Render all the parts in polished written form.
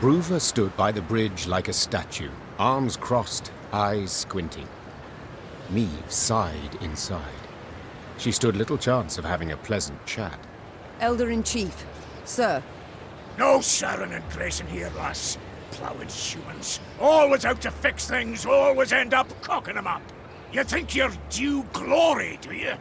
Broover stood by the bridge like a statue, arms crossed, eyes squinting. Meve sighed inside. She stood little chance of having a pleasant chat. Elder-in-Chief, sir. No Sharon and Grayson here, lass. Plowing humans. Always out to fix things, always end up cocking them up. You think you're due glory, do you?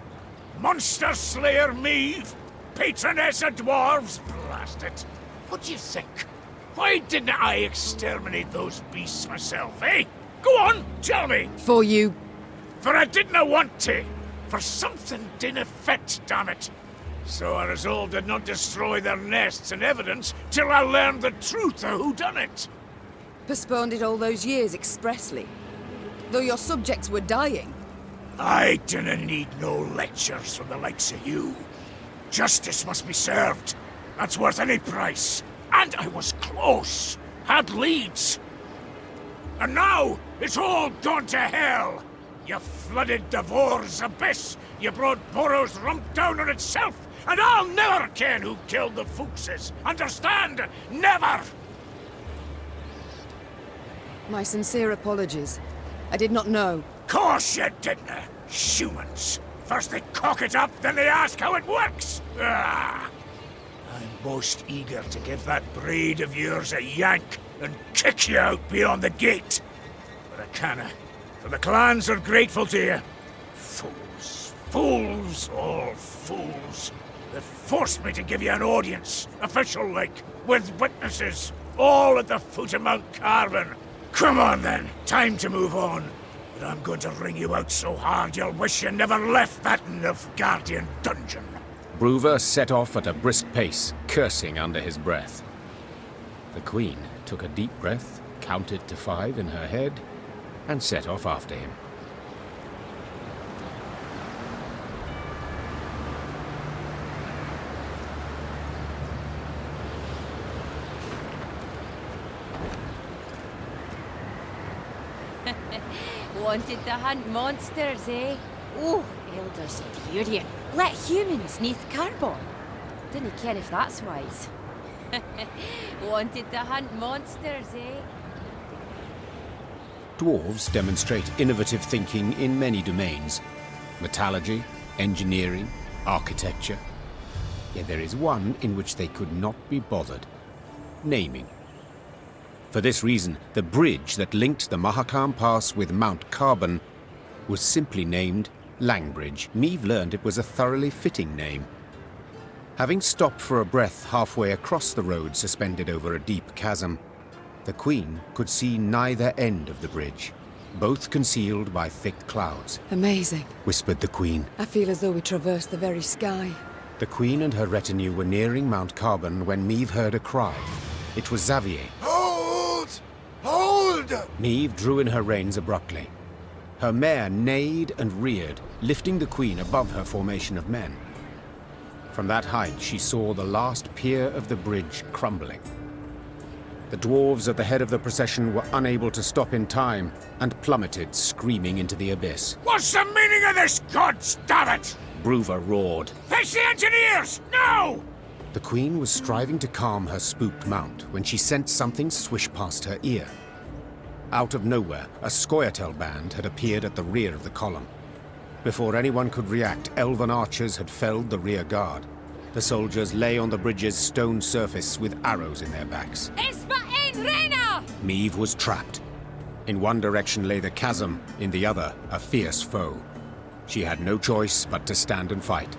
Monster Slayer Meve? Patroness of dwarves? Blast it. What do you think? Why didn't I exterminate those beasts myself, eh? Go on, tell me! For you. For I didn't want to. For something didn't fit, damn it. So I resolved to not destroy their nests and evidence till I learned the truth of who done it. Postponed it all those years expressly. Though your subjects were dying. I didn't need no lectures from the likes of you. Justice must be served. That's worth any price. And I was close. Had leads. And now, it's all gone to hell. You flooded Devor's abyss. You brought Boros Rump down on itself. And I'll never ken who killed the Fuchses. Understand? Never! My sincere apologies. I did not know. Course you didn't. Humans. First they cock it up, then they ask how it works. Ah. I'm most eager to give that braid of yours a yank and kick you out beyond the gate. But I canna, for the clans are grateful to you. Fools. Fools. All fools. They forced me to give you an audience, official-like, with witnesses, all at the foot of Mount Carbon. Come on then, time to move on. But I'm going to wring you out so hard you'll wish you never left that Nilfgaardian dungeon. Broover set off at a brisk pace, cursing under his breath. The Queen took a deep breath, counted to 5 in her head, and set off after him. Wanted to hunt monsters, eh? Oh, elders furious. Let humans neath carbon. Didn't care if that's wise. Wanted to hunt monsters, eh? Dwarves demonstrate innovative thinking in many domains. Metallurgy, engineering, architecture. Yet there is one in which they could not be bothered. Naming. For this reason, the bridge that linked the Mahakam Pass with Mount Carbon was simply named Langbridge. Meve learned it was a thoroughly fitting name. Having stopped for a breath halfway across the road suspended over a deep chasm, the Queen could see neither end of the bridge, both concealed by thick clouds. Amazing, whispered the Queen. I feel as though we traversed the very sky. The Queen and her retinue were nearing Mount Carbon when Meve heard a cry. It was Xavier. Hold! Hold! Meve drew in her reins abruptly. Her mare neighed and reared, lifting the Queen above her formation of men. From that height, she saw the last pier of the bridge crumbling. The dwarves at the head of the procession were unable to stop in time and plummeted, screaming into the abyss. What's the meaning of this, gods damn it? Broover roared. Fetch the engineers! Now! The Queen was striving to calm her spooked mount when she sensed something swish past her ear. Out of nowhere, a Scoia'tael band had appeared at the rear of the column. Before anyone could react, elven archers had felled the rear guard. The soldiers lay on the bridge's stone surface with arrows in their backs. Meve was trapped. In one direction lay the chasm, in the other, a fierce foe. She had no choice but to stand and fight.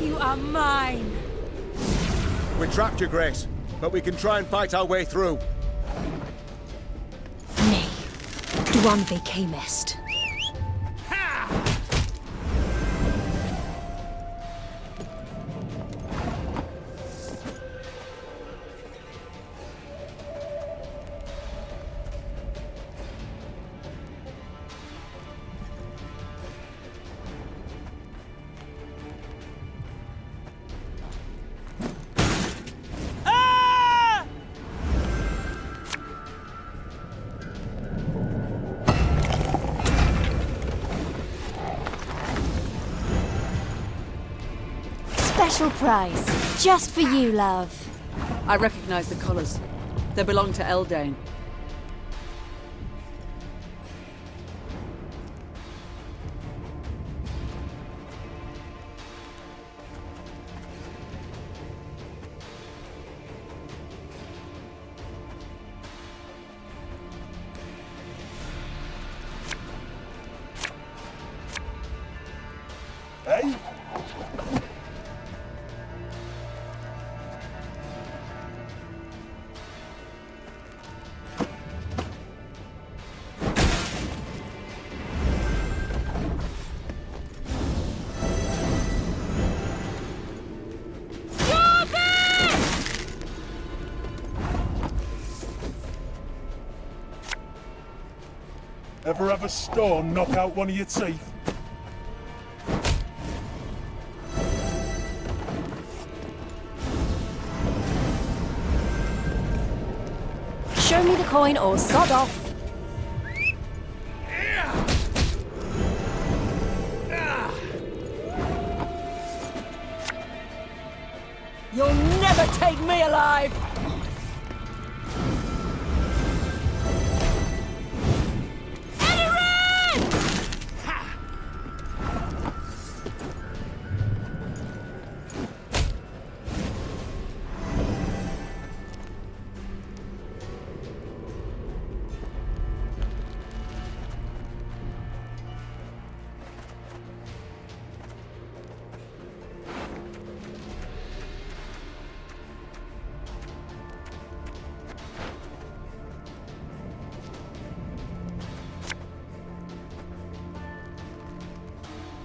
You are mine! We're trapped, Your Grace, but we can try and fight our way through. Nay, Dwan ve camest. Special prize, just for you, love. I recognize the colours. They belong to Eldane. Ever have a storm knock out one of your teeth? Show me the coin or sod off. You'll never take me alive!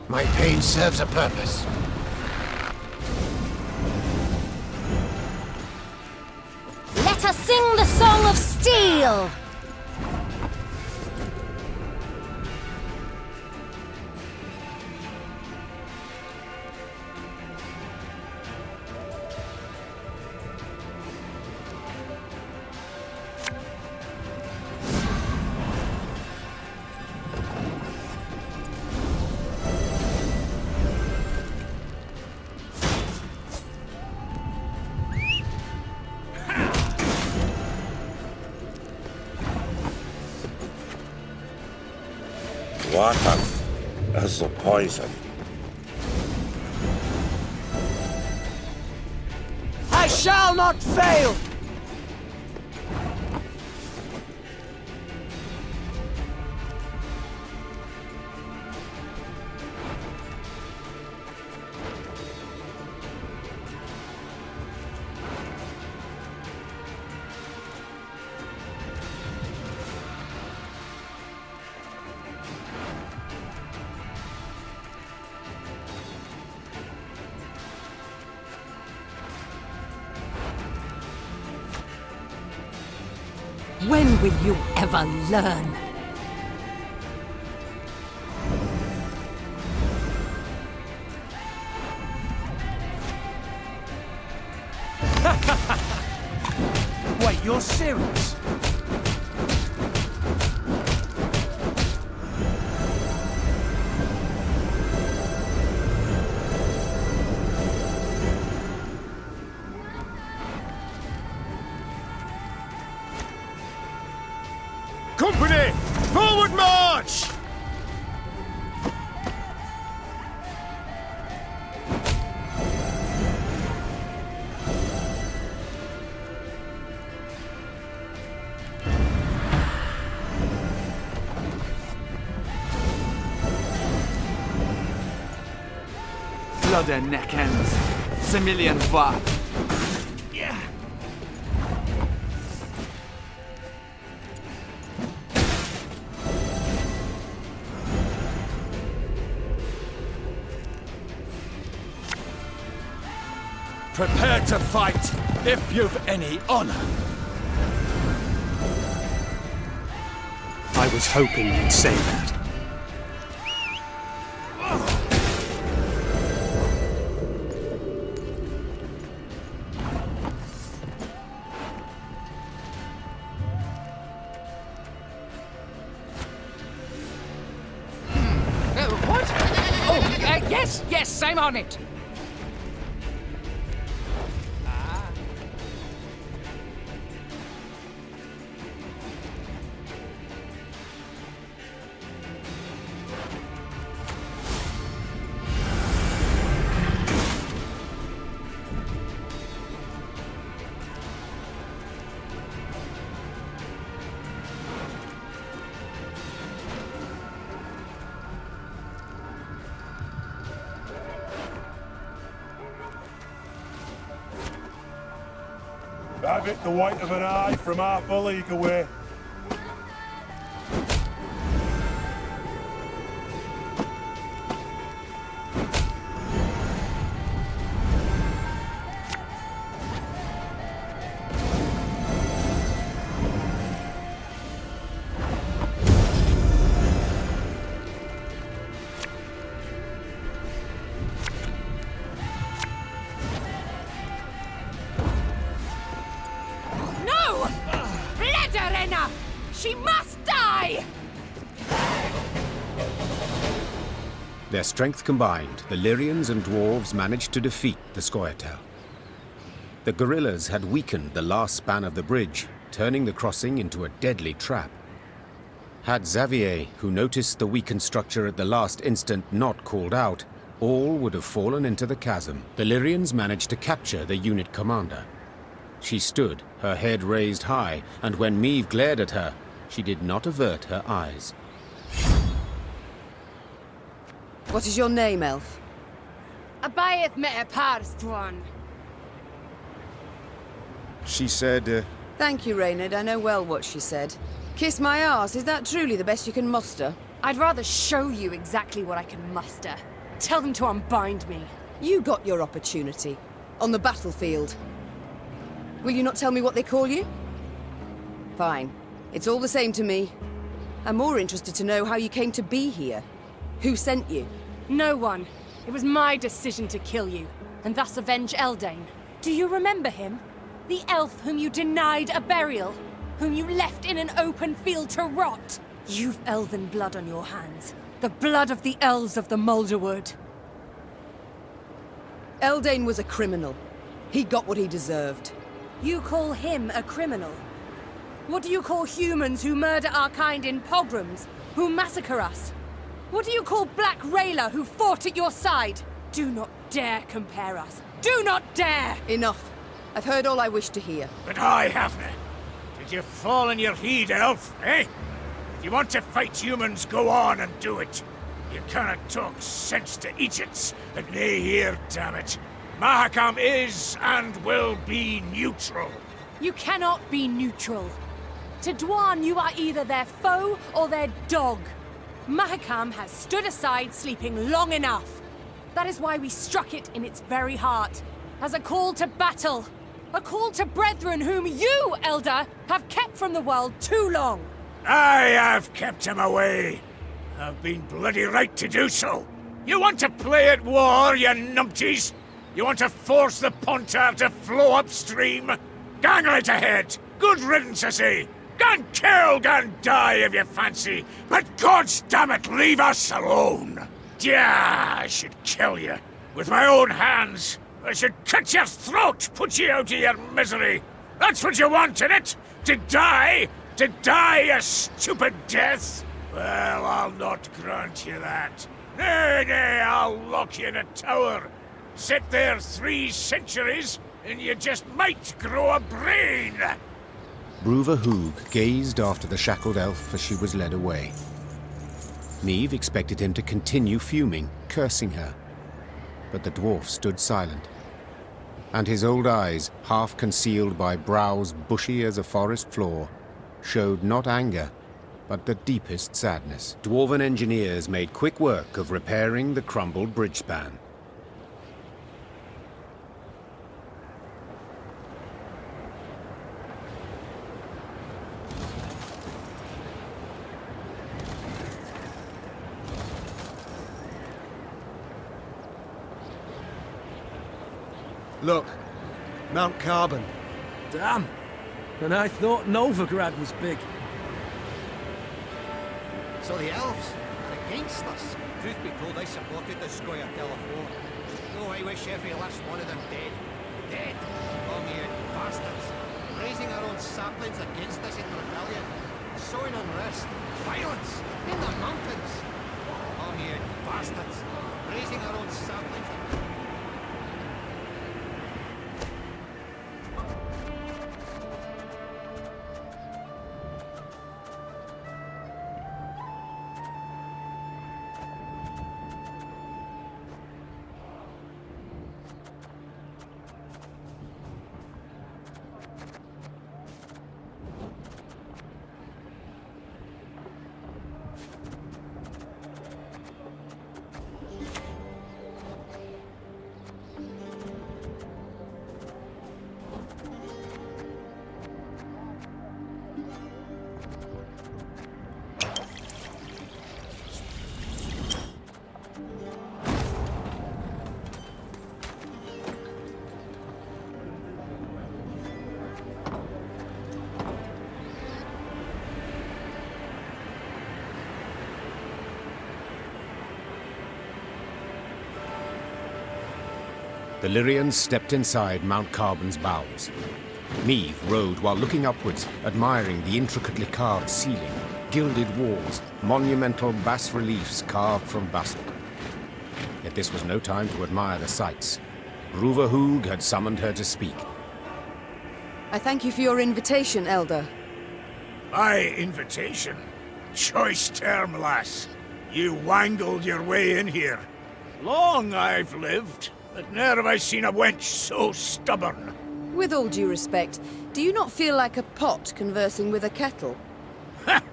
My pain serves a purpose. Let us sing the song of steel! Water is the poison. I shall not fail! When will you ever learn? Wait, you're serious? Company! Forward march! Blood and neck ends. Similian va. Prepare to fight, if you've any honor. I was hoping you'd say that. What? Oh, yes, I'm on it. Have it the white of an eye from half a league away. She must die! Their strength combined, the Lyrians and dwarves managed to defeat the Scoia'tael. The guerrillas had weakened the last span of the bridge, turning the crossing into a deadly trap. Had Xavier, who noticed the weakened structure at the last instant, not called out, all would have fallen into the chasm. The Lyrians managed to capture the unit commander. She stood, her head raised high, and when Meve glared at her, she did not avert her eyes. What is your name, elf? Abayeth me parstwan. She said, Thank you, Reynard. I know well what she said. Kiss my arse, is that truly the best you can muster? I'd rather show you exactly what I can muster. Tell them to unbind me. You got your opportunity. On the battlefield. Will you not tell me what they call you? Fine. It's all the same to me. I'm more interested to know how you came to be here. Who sent you? No one. It was my decision to kill you, and thus avenge Eldain. Do you remember him? The elf whom you denied a burial? Whom you left in an open field to rot? You've elven blood on your hands. The blood of the elves of the Moulderwood. Eldain was a criminal. He got what he deserved. You call him a criminal? What do you call humans who murder our kind in pogroms? Who massacre us? What do you call Black Rayla who fought at your side? Do not dare compare us. Do not dare! Enough. I've heard all I wish to hear. But I haven't. Did you fall on your heed, elf, eh? If you want to fight humans, go on and do it. You cannot talk sense to idiots and nay here, damn it. Mahakam is and will be neutral. You cannot be neutral. To Dwan, you are either their foe or their dog. Mahakam has stood aside, sleeping long enough. That is why we struck it in its very heart, as a call to battle. A call to brethren whom you, Elder, have kept from the world too long. I have kept him away. I've been bloody right to do so. You want to play at war, you numpties? You want to force the Pontar to flow upstream? Gang right ahead. Good riddance, I say. Gan kill, gan die if you fancy. But God's damn it, leave us alone. Yeah, I should kill you. With my own hands. I should cut your throat, put you out of your misery. That's what you want, innit? To die? To die a stupid death? Well, I'll not grant you that. Nay, I'll lock you in a tower. Sit there 3 centuries, and you just might grow a brain. Bruva Hoog gazed after the shackled elf as she was led away. Neve expected him to continue fuming, cursing her. But the dwarf stood silent, and his old eyes, half concealed by brows bushy as a forest floor, showed not anger, but the deepest sadness. Dwarven engineers made quick work of repairing the crumbled bridge span. Look, Mount Carbon. Damn! And I thought Novigrad was big. So the elves are against us. Truth be told, I supported the Scoia Telephone. Oh, I wish every last one of them dead. Dead! Oh, you bastards! Raising our own saplings against us in rebellion. Sowing unrest. Violence! In the mountains! Oh, you bastards! Raising our own saplings. The Lyrians stepped inside Mount Carbon's bowels. Neve rode while looking upwards, admiring the intricately carved ceiling, gilded walls, monumental bas-reliefs carved from basalt. Yet this was no time to admire the sights. Bruva Hoog had summoned her to speak. I thank you for your invitation, Elder. My invitation? Choice term, lass. You wangled your way in here. Long I've lived, but ne'er have I seen a wench so stubborn. With all due respect, do you not feel like a pot conversing with a kettle? Ha!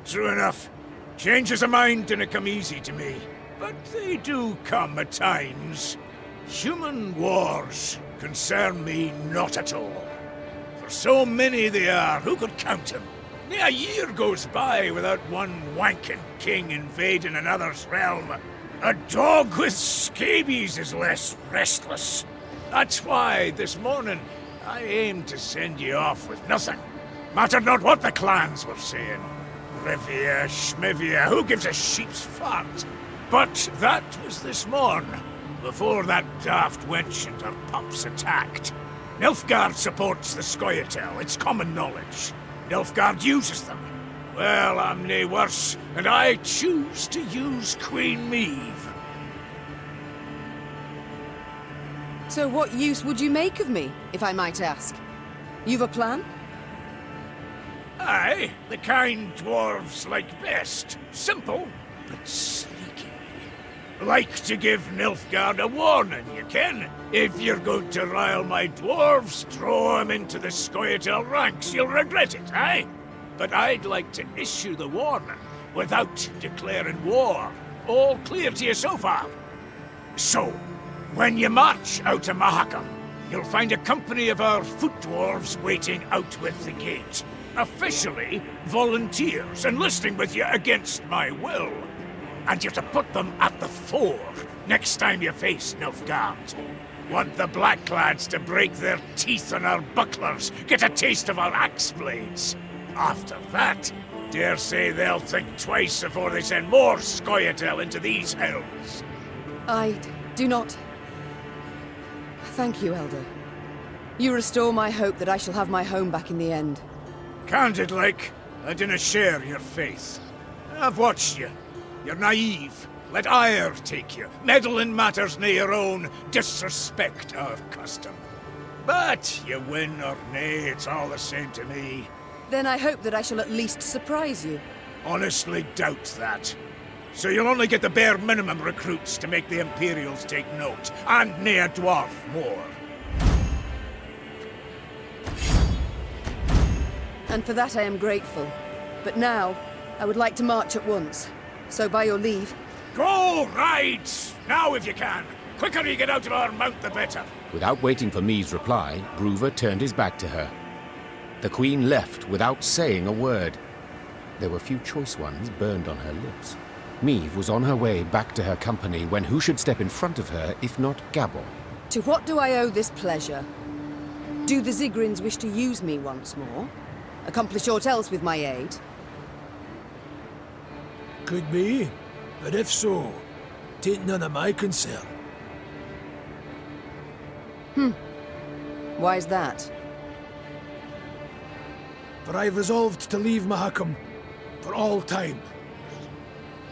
True enough. Changes of mind didn't come easy to me. But they do come at times. Human wars concern me not at all. For so many they are, who could count them? A year goes by without one wanking king invading another's realm. A dog with scabies is less restless. That's why, this morning, I aimed to send you off with nothing. Mattered not what the clans were saying. Rivia, Schmivia, who gives a sheep's fart? But that was this morn, before that daft wench and her pups attacked. Nilfgaard supports the Scoia'tael, it's common knowledge. Nilfgaard uses them. Well, I'm nae worse, and I choose to use Queen Maeve. So what use would you make of me, if I might ask? You've a plan? Aye, the kind dwarves like best. Simple, but sneaky. Like to give Nilfgaard a warning, you ken. If you're going to rile my dwarves, throw 'em into the Scoia'tael ranks. You'll regret it, aye? But I'd like to issue the warning without declaring war. All clear to you so far? So, when you march out of Mahakam, you'll find a company of our foot dwarves waiting out with the gate. Officially, volunteers enlisting with you against my will. And you're to put them at the fore next time you face Nilfgaard. Want the Blacklads to break their teeth on our bucklers, get a taste of our axe blades. After that, dare say they'll think twice before they send more Scoia'tael into these hells. I do not... Thank you, Elder. You restore my hope that I shall have my home back in the end. Candid like, I dinna share your faith. I've watched you. You're naive. Let ire take you. Meddle in matters near your own. Disrespect our custom. But you win or nay, it's all the same to me. Then I hope that I shall at least surprise you. Honestly doubt that. So you'll only get the bare minimum recruits to make the Imperials take note, and nae a dwarf more. And for that I am grateful. But now, I would like to march at once. So by your leave... Go, ride! Now if you can. Quicker you get out of our mount, the better. Without waiting for Maeve's reply, Bruver turned his back to her. The Queen left without saying a word. There were few choice ones burned on her lips. Maeve was on her way back to her company when who should step in front of her if not Gabor? To what do I owe this pleasure? Do the Zigrins wish to use me once more? Accomplish aught else with my aid? Could be, but if so, tain't none of my concern. Why's that? For I've resolved to leave Mahakam for all time.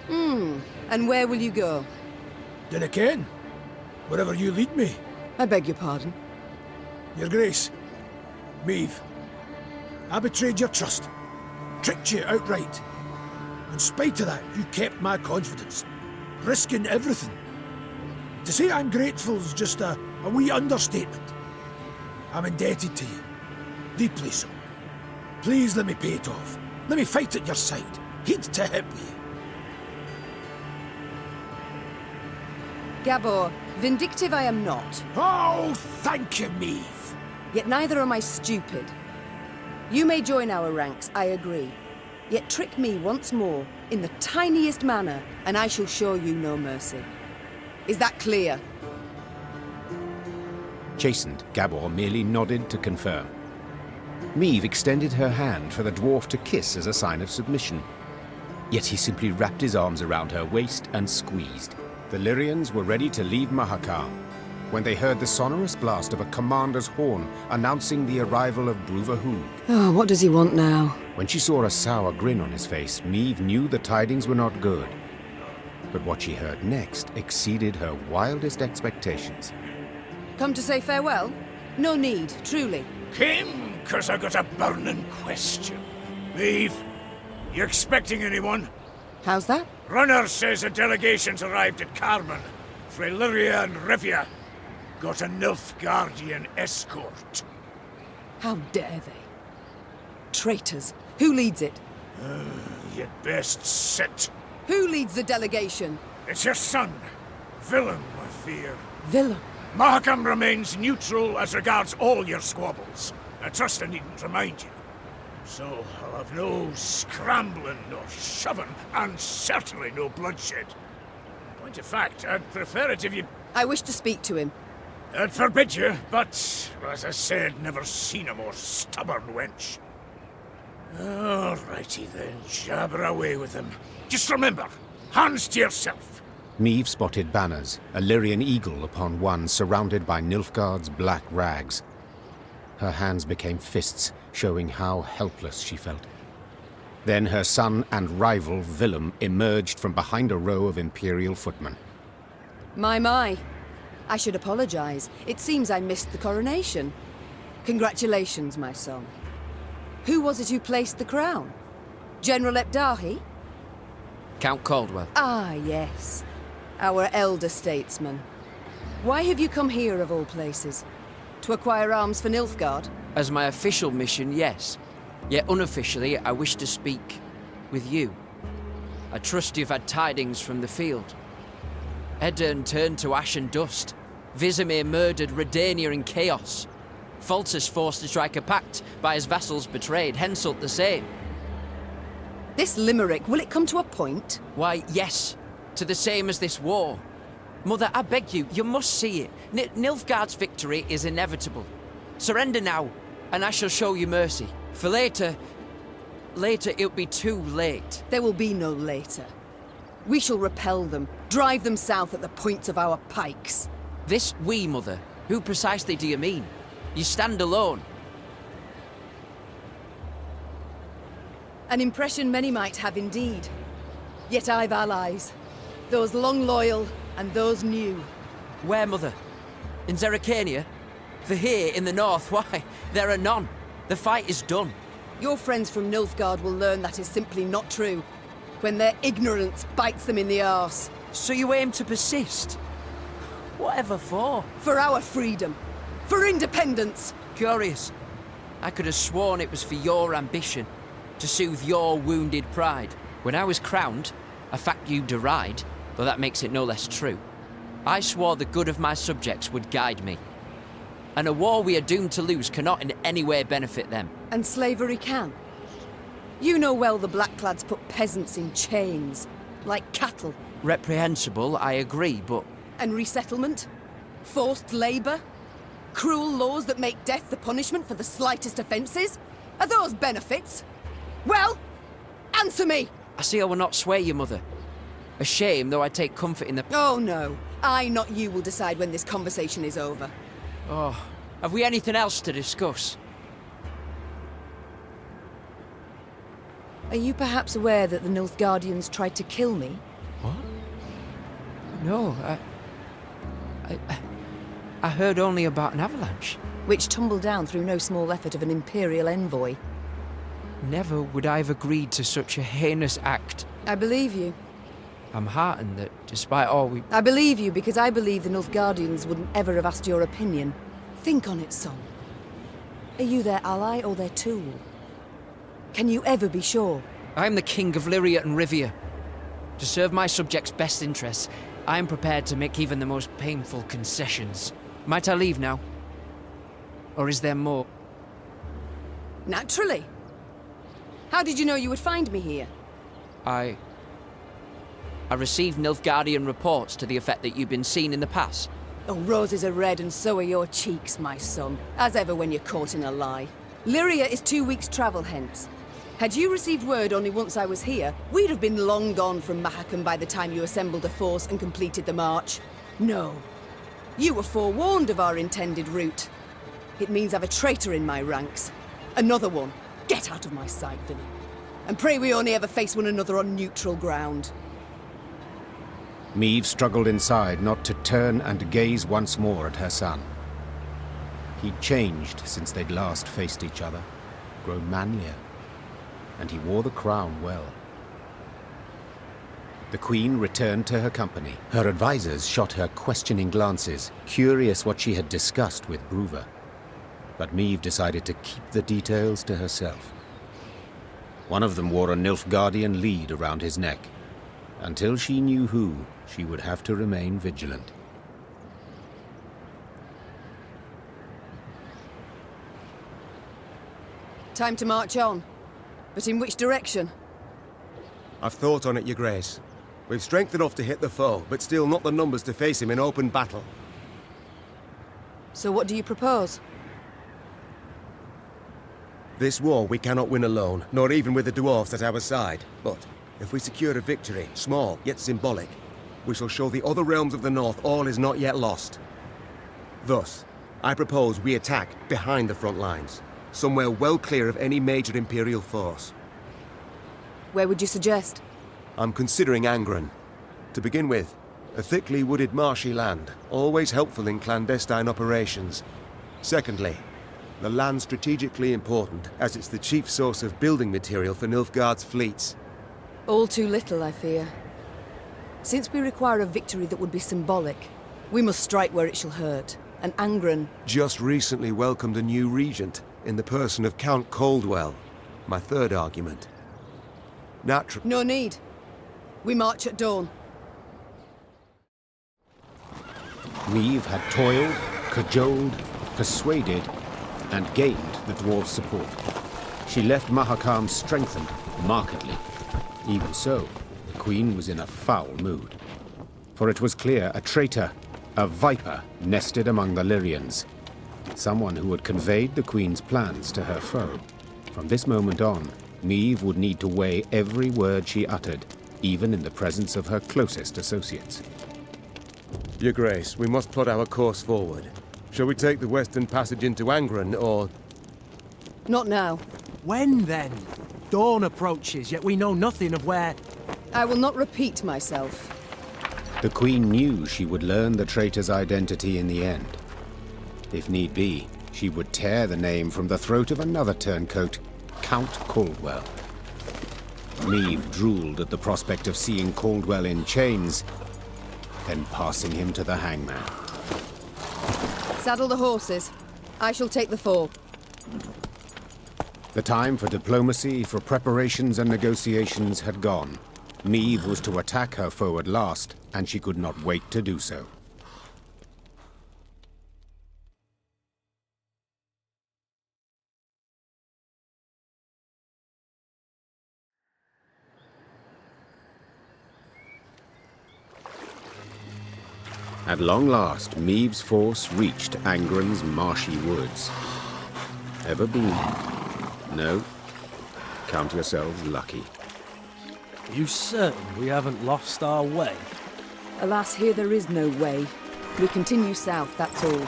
And where will you go? Dinna ken. Wherever you lead me. I beg your pardon. Your Grace, Maeve, I betrayed your trust, tricked you outright. In spite of that, you kept my confidence, risking everything. To say I'm grateful is just a wee understatement. I'm indebted to you, deeply so. Please let me pay it off. Let me fight at your side, head to hip with you. Gabor, vindictive I am not. Oh, thank you, Maeve. Yet neither am I stupid. You may join our ranks, I agree. Yet trick me once more, in the tiniest manner, and I shall show you no mercy. Is that clear? Chastened, Gabor merely nodded to confirm. Maeve extended her hand for the dwarf to kiss as a sign of submission. Yet he simply wrapped his arms around her waist and squeezed. The Lyrians were ready to leave Mahakam when they heard the sonorous blast of a commander's horn announcing the arrival of Bruver Hoog. Oh, what does he want now? When she saw a sour grin on his face, Maeve knew the tidings were not good. But what she heard next exceeded her wildest expectations. Come to say farewell? No need, truly. Came 'cause I got a burning question. Maeve, you expecting anyone? How's that? Runner says a delegation's arrived at Carmen. Frae Lyria and Rivia. Got a Nilfgaardian escort. How dare they? Traitors. Who leads it? You'd best sit. Who leads the delegation? It's your son. Willem, I fear. Willem? Mahakam remains neutral as regards all your squabbles. I trust I needn't remind you. So I'll have no scrambling or shoving, and certainly no bloodshed. Point of fact, I'd prefer it if you... I wish to speak to him. I'd forbid you, but, as I said, never seen a more stubborn wench. Alrighty then, jabber away with him. Just remember, hands to yourself. Maeve spotted banners, a Lyrian eagle upon one surrounded by Nilfgaard's black rags. Her hands became fists, showing how helpless she felt. Then her son and rival, Willem, emerged from behind a row of Imperial footmen. My. I should apologize. It seems I missed the coronation. Congratulations, my son. Who was it who placed the crown? General Ebdahi? Count Caldwell. Ah, yes. Our elder statesman. Why have you come here, of all places? To acquire arms for Nilfgaard? As my official mission, yes. Yet unofficially, I wish to speak with you. I trust you've had tidings from the field. Edirn turned to ash and dust. Vizimir murdered Redania in chaos. Foltest forced to strike a pact by his vassals betrayed, Henselt the same. This limerick, will it come to a point? Why, yes. To the same as this war. Mother, I beg you, you must see it. Nilfgaard's victory is inevitable. Surrender now, and I shall show you mercy. For later it'll be too late. There will be no later. We shall repel them, drive them south at the points of our pikes. This we, Mother? Who precisely do you mean? You stand alone. An impression many might have indeed. Yet I've allies. Those long loyal, and those new. Where, Mother? In Zerrikania? For here, in the north, why, there are none. The fight is done. Your friends from Nilfgaard will learn that is simply not true, when their ignorance bites them in the arse. So you aim to persist? Whatever for? For our freedom. For independence. Curious. I could have sworn it was for your ambition, to soothe your wounded pride. When I was crowned, a fact you deride, though that makes it no less true, I swore the good of my subjects would guide me. And a war we are doomed to lose cannot in any way benefit them. And slavery can. You know well the Blackclads put peasants in chains, like cattle. Reprehensible, I agree, but... And resettlement? Forced labour? Cruel laws that make death the punishment for the slightest offences? Are those benefits? Well, answer me! I see I will not sway you, Mother. A shame, though I take comfort in the... Oh no, I, not you, will decide when this conversation is over. Oh, have we anything else to discuss? Are you perhaps aware that the Nilfgaardians tried to kill me? What? No, I heard only about an avalanche. Which tumbled down through no small effort of an Imperial envoy. Never would I have agreed to such a heinous act. I believe you. I'm heartened that, despite all we... I believe you because I believe the Nilfgaardians wouldn't ever have asked your opinion. Think on it, son. Are you their ally or their tool? Can you ever be sure? I am the King of Lyria and Rivia. To serve my subjects' best interests, I am prepared to make even the most painful concessions. Might I leave now? Or is there more? Naturally. How did you know you would find me here? I received Nilfgaardian reports to the effect that you've been seen in the pass. Oh, roses are red and so are your cheeks, my son. As ever when you're caught in a lie. Lyria is 2 weeks' travel hence. Had you received word only once I was here, we'd have been long gone from Mahakam by the time you assembled a force and completed the march. No. You were forewarned of our intended route. It means I've a traitor in my ranks. Another one. Get out of my sight, Vinny. And pray we only ever face one another on neutral ground. Maeve struggled inside not to turn and gaze once more at her son. He'd changed since they'd last faced each other, grown manlier, and he wore the crown well. The Queen returned to her company. Her advisors shot her questioning glances, curious what she had discussed with Bruver. But Maeve decided to keep the details to herself. One of them wore a Nilfgaardian lead around his neck. Until she knew who, she would have to remain vigilant. Time to march on. But in which direction? I've thought on it, Your Grace. We've strength enough to hit the foe, but still not the numbers to face him in open battle. So what do you propose? This war we cannot win alone, nor even with the dwarves at our side. But if we secure a victory, small yet symbolic, we shall show the other realms of the north all is not yet lost. Thus, I propose we attack behind the front lines, somewhere well clear of any major Imperial force. Where would you suggest? I'm considering Angren. To begin with, a thickly wooded marshy land, always helpful in clandestine operations. Secondly, the land's strategically important, as it's the chief source of building material for Nilfgaard's fleets. All too little, I fear. Since we require a victory that would be symbolic, we must strike where it shall hurt. And Angren... Just recently welcomed a new regent, in the person of Count Coldwell. My third argument. No need. We march at dawn. Reeve had toiled, cajoled, persuaded, and gained the dwarves' support. She left Mahakam strengthened, markedly. Even so, the Queen was in a foul mood. For it was clear a traitor, a viper, nested among the Lyrians. Someone who had conveyed the Queen's plans to her foe. From this moment on, Meave would need to weigh every word she uttered, even in the presence of her closest associates. Your Grace, we must plot our course forward. Shall we take the western passage into Angren, or... Not now. When, then? Dawn approaches, yet we know nothing of where... I will not repeat myself. The Queen knew she would learn the traitor's identity in the end. If need be, she would tear the name from the throat of another turncoat, Count Caldwell. Meave drooled at the prospect of seeing Caldwell in chains, then passing him to the hangman. Saddle the horses. I shall take the fore. The time for diplomacy, for preparations and negotiations had gone. Meave was to attack her foe at last, and she could not wait to do so. At long last, Meave's force reached Angren's marshy woods. Ever been? No? Count yourselves lucky. Are you certain we haven't lost our way? Alas, here there is no way. We continue south, that's all.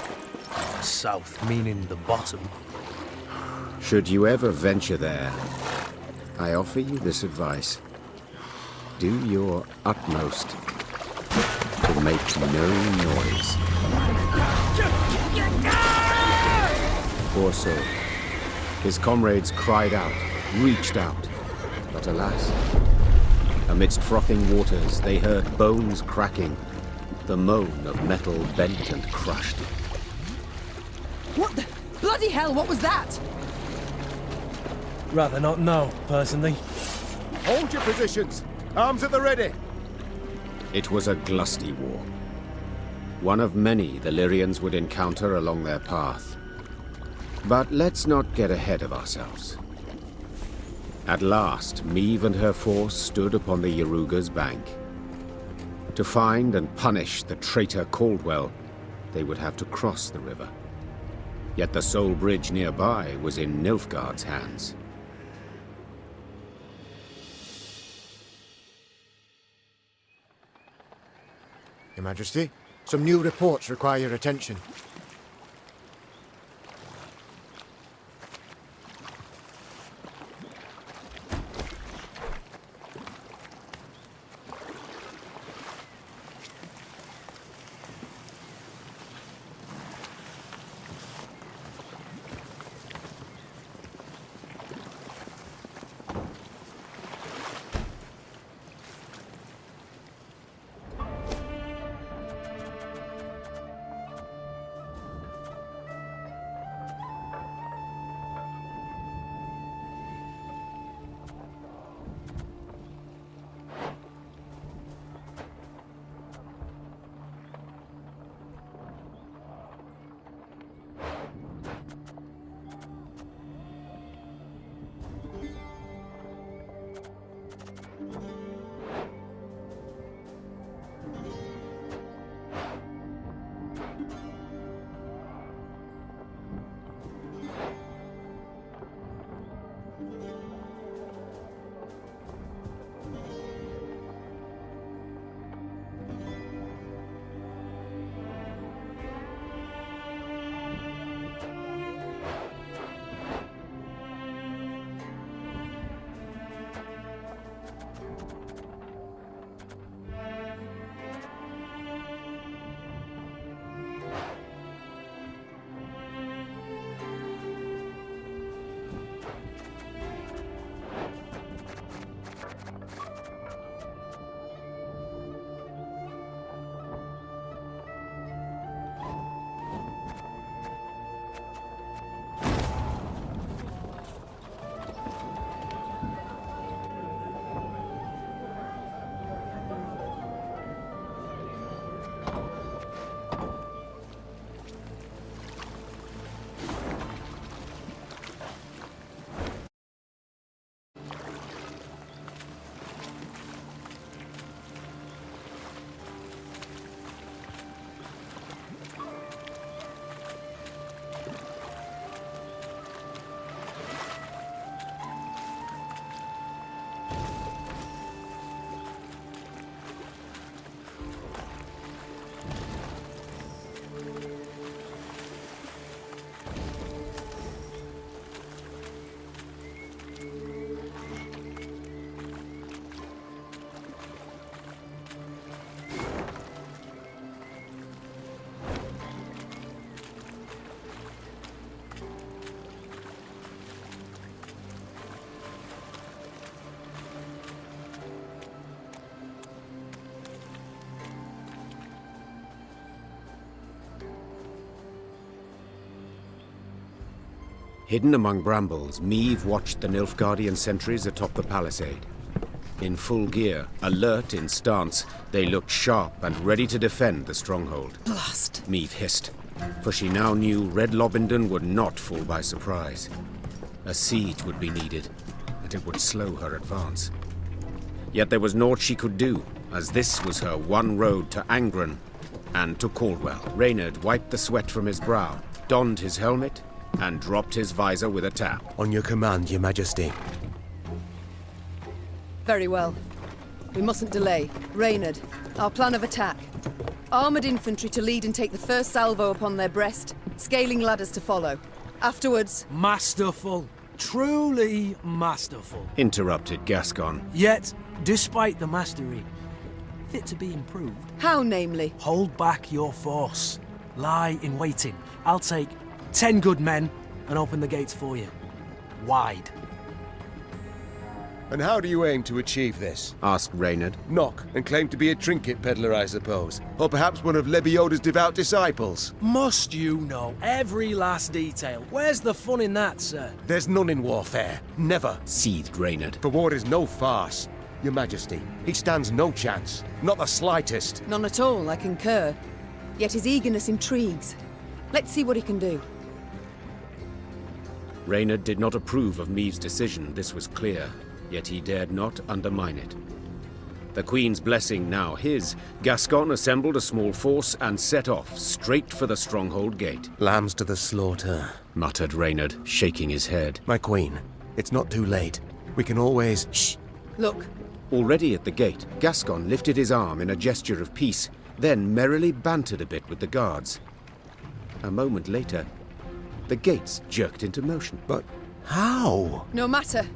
South meaning the bottom. Should you ever venture there, I offer you this advice. Do your utmost to make no noise. Poor soul. His comrades cried out, reached out, but alas, amidst frothing waters they heard bones cracking, the moan of metal bent and crushed. What the... bloody hell, what was that? Rather not know, personally. Hold your positions! Arms at the ready! It was a glusty war. One of many the Lyrians would encounter along their path. But let's not get ahead of ourselves. At last, Meave and her force stood upon the Yaruga's bank. To find and punish the traitor Caldwell, they would have to cross the river. Yet the sole bridge nearby was in Nilfgaard's hands. Your Majesty, some new reports require your attention. Hidden among brambles, Meave watched the Nilfgaardian sentries atop the palisade. In full gear, alert in stance, they looked sharp and ready to defend the stronghold. Blast! Meave hissed, for she now knew Red Lobendon would not fall by surprise. A siege would be needed, and it would slow her advance. Yet there was naught she could do, as this was her one road to Angren and to Caldwell. Reynard wiped the sweat from his brow, donned his helmet, and dropped his visor with a tap. On your command, Your Majesty. Very well. We mustn't delay. Reynard, our plan of attack. Armoured infantry to lead and take the first salvo upon their breast, scaling ladders to follow. Afterwards... Masterful. Truly masterful. Interrupted Gascon. Yet, despite the mastery, fit to be improved. How, namely? Hold back your force. Lie in waiting. I'll take 10 good men and open the gates for you. Wide. And how do you aim to achieve this? Asked Reynard. Knock and claim to be a trinket peddler, I suppose. Or perhaps one of Lebioda's devout disciples. Must you know every last detail? Where's the fun in that, sir? There's none in warfare. Never. Seethed Reynard. For war is no farce. Your Majesty, he stands no chance. Not the slightest. None at all, I concur. Yet his eagerness intrigues. Let's see what he can do. Reynard did not approve of Meave's decision, this was clear. Yet he dared not undermine it. The Queen's blessing now his, Gascon assembled a small force and set off, straight for the stronghold gate. Lambs to the slaughter, muttered Reynard, shaking his head. My Queen, it's not too late. We can always... Shh! Look. Already at the gate, Gascon lifted his arm in a gesture of peace, then merrily bantered a bit with the guards. A moment later, the gates jerked into motion. But how? No matter.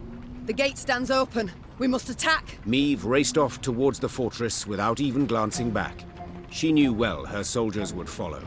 The gate stands open. We must attack. Meave raced off towards the fortress without even glancing back. She knew well her soldiers would follow.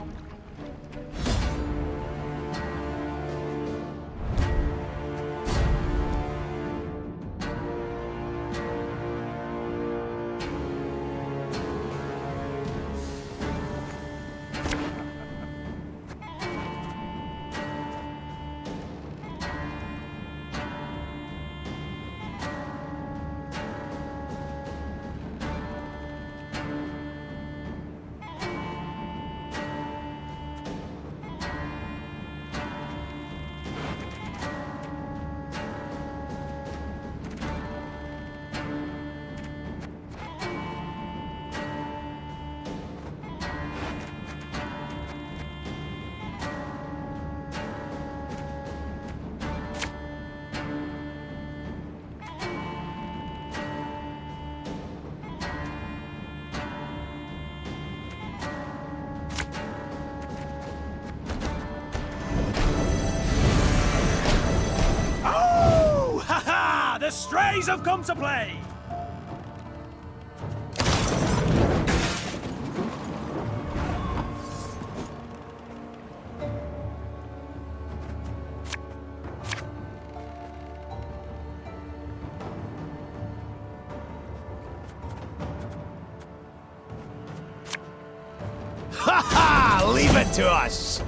The strays have come to play! Ha ha! Leave it to us!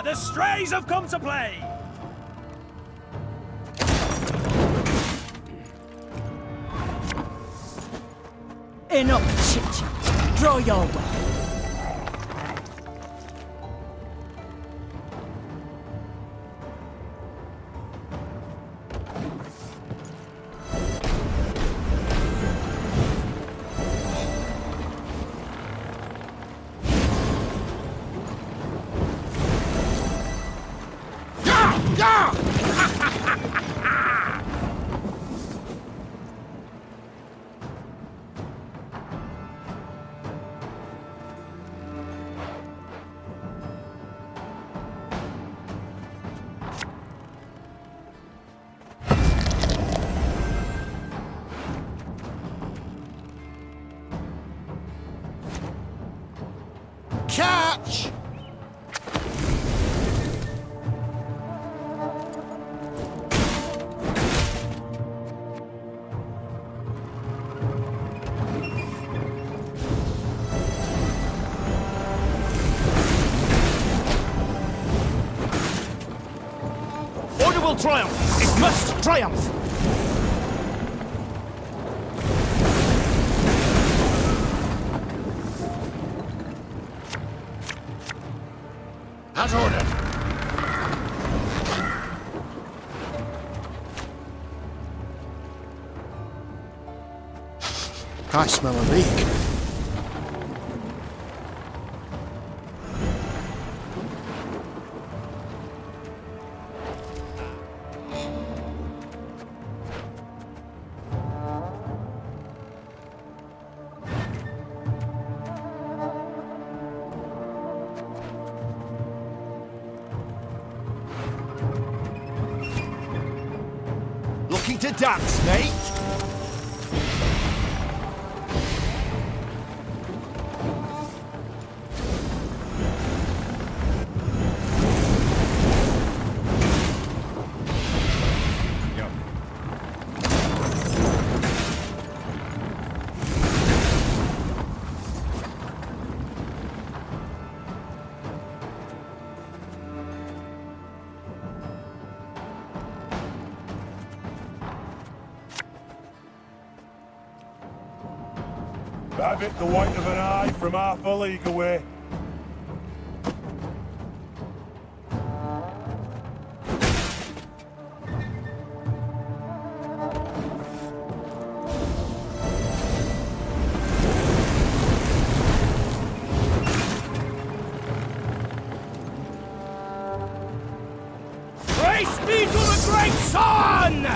The strays have come to play! Enough chit-chat. Draw your bow. Catch! Order will triumph! It must triumph! As ordered. I smell a leak. Looking to dance, mate? Have it the white of an eye from half a league away. Praise be to the great sun!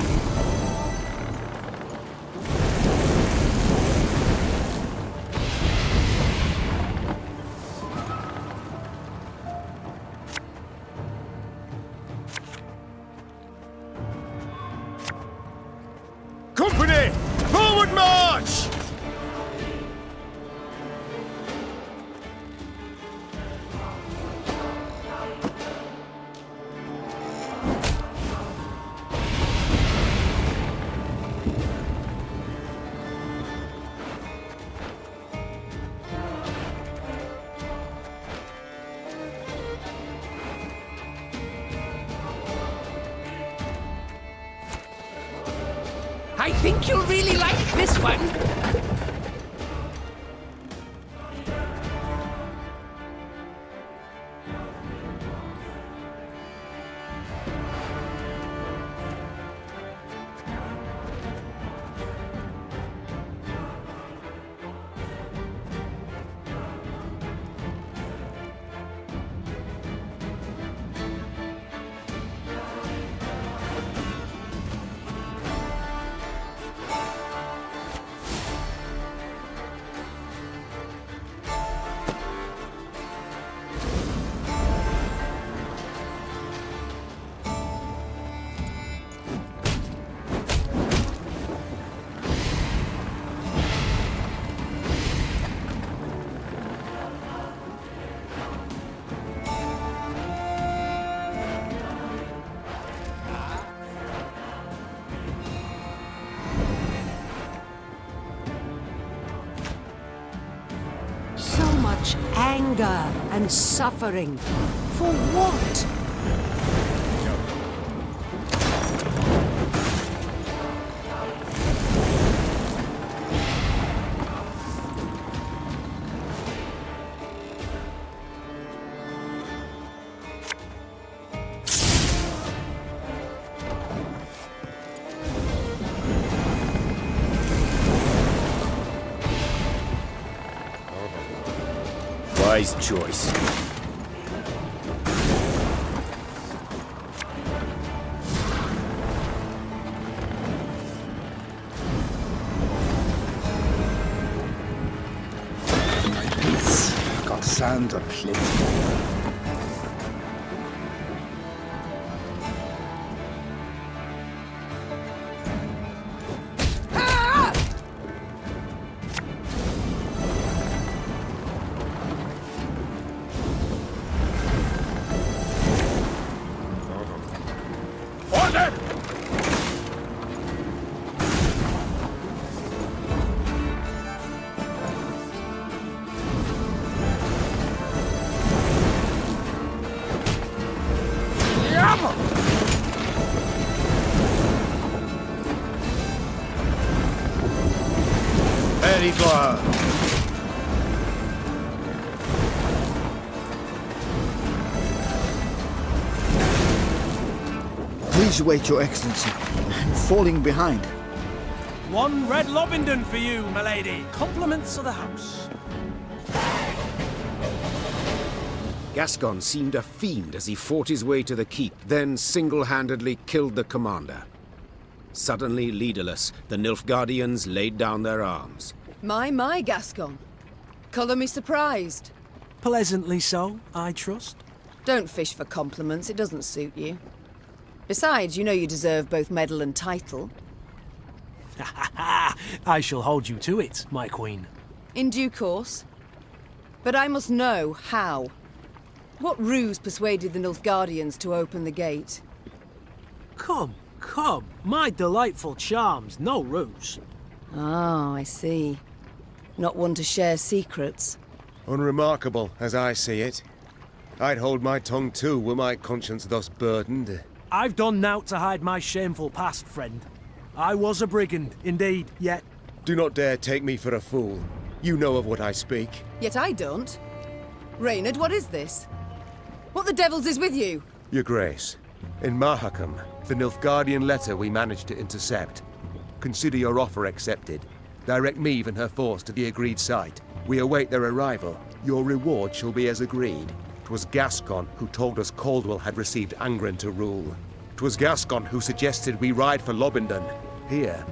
Company! Forward march! I think you'll really like this one. So much anger and suffering. For what? Wise choice. sands are plenty. Very good. Please wait, Your Excellency. I'm falling behind. One red Lobington for you, my lady. Compliments of the house. Gascon seemed a fiend as he fought his way to the keep, then single-handedly killed the commander. Suddenly leaderless, the Nilfgaardians laid down their arms. My, Gascon. Colour me surprised. Pleasantly so, I trust. Don't fish for compliments, it doesn't suit you. Besides, you know you deserve both medal and title. I shall hold you to it, my queen. In due course. But I must know how. What ruse persuaded the Nilfgaardians to open the gate? Come, my delightful charms, no ruse. Ah, I see. Not one to share secrets. Unremarkable, as I see it. I'd hold my tongue too, were my conscience thus burdened. I've done naught to hide my shameful past, friend. I was a brigand, indeed, yet... Do not dare take me for a fool. You know of what I speak. Yet I don't. Reynard, what is this? What the devils is with you? Your Grace, in Mahakam, the Nilfgaardian letter we managed to intercept. Consider your offer accepted. Direct Maeve and her force to the agreed site. We await their arrival. Your reward shall be as agreed. 'Twas Gascon who told us Caldwell had received Angren to rule. 'Twas Gascon who suggested we ride for Lobington. Here,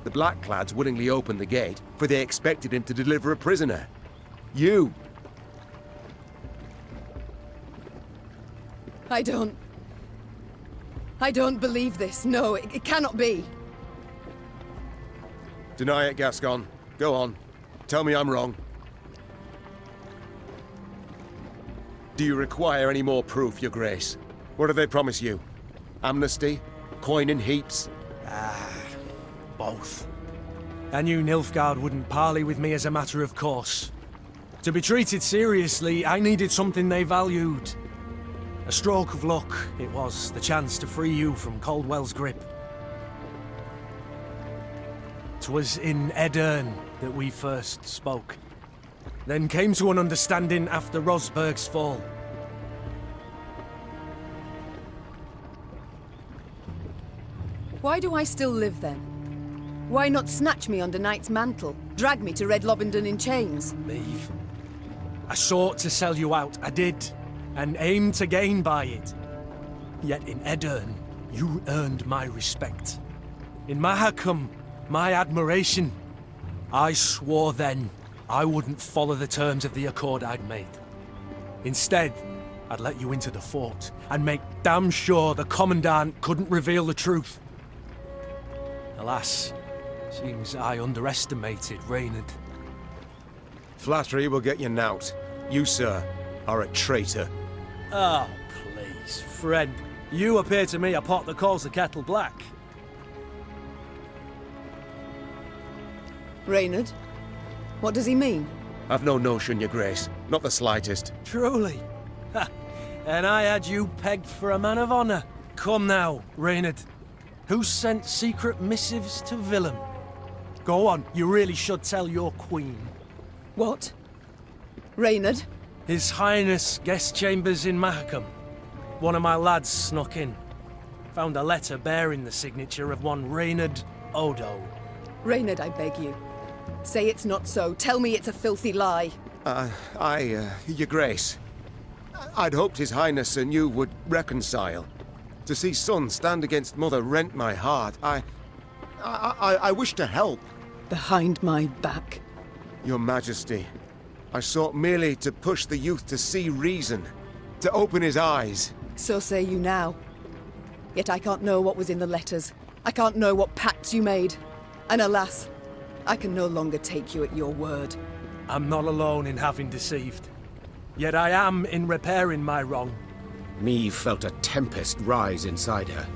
the Blackclads willingly opened the gate, for they expected him to deliver a prisoner. You! I don't believe this. No, it cannot be. Deny it, Gascon. Go on. Tell me I'm wrong. Do you require any more proof, Your Grace? What do they promise you? Amnesty? Coin in heaps? Both. I knew Nilfgaard wouldn't parley with me as a matter of course. To be treated seriously, I needed something they valued. A stroke of luck, it was, the chance to free you from Caldwell's grip. 'Twas in Edern that we first spoke. Then came to an understanding after Rosberg's fall. Why do I still live then? Why not snatch me under Knight's mantle? Drag me to Red Lobington in chains? Maeve. I sought to sell you out, I did, and aimed to gain by it. Yet in Edern, you earned my respect. In Mahakam, my admiration. I swore then I wouldn't follow the terms of the accord I'd made. Instead, I'd let you into the fort and make damn sure the Commandant couldn't reveal the truth. Alas, seems I underestimated Reynard. Flattery will get you knout. You, sir, are a traitor. Oh, please, friend. You appear to me a pot that calls the kettle black. Reynard? What does he mean? I've no notion, Your Grace. Not the slightest. Truly? Ha! And I had you pegged for a man of honor. Come now, Reynard. Who sent secret missives to Willem? Go on, you really should tell your queen. What? Reynard? His Highness guest chambers in Mahakam. One of my lads snuck in. Found a letter bearing the signature of one Reynard Odo. Reynard, I beg you. Say it's not so. Tell me it's a filthy lie. Your Grace. I'd hoped His Highness and you would reconcile. To see son stand against mother rent my heart. I wish to help. Behind my back. Your Majesty, I sought merely to push the youth to see reason, to open his eyes. So say you now. Yet I can't know what was in the letters. I can't know what pacts you made. And alas, I can no longer take you at your word. I'm not alone in having deceived. Yet I am in repairing my wrong. Meve felt a tempest rise inside her.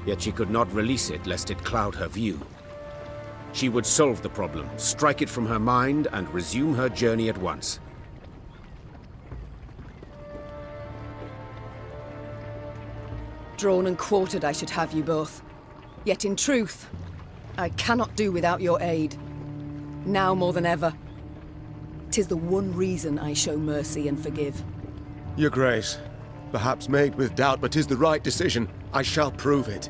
Yet she could not release it lest it cloud her view. She would solve the problem, strike it from her mind, and resume her journey at once. Drawn and quartered I should have you both. Yet in truth, I cannot do without your aid. Now more than ever. 'Tis the one reason I show mercy and forgive. Your Grace, perhaps made with doubt, but 'tis the right decision. I shall prove it.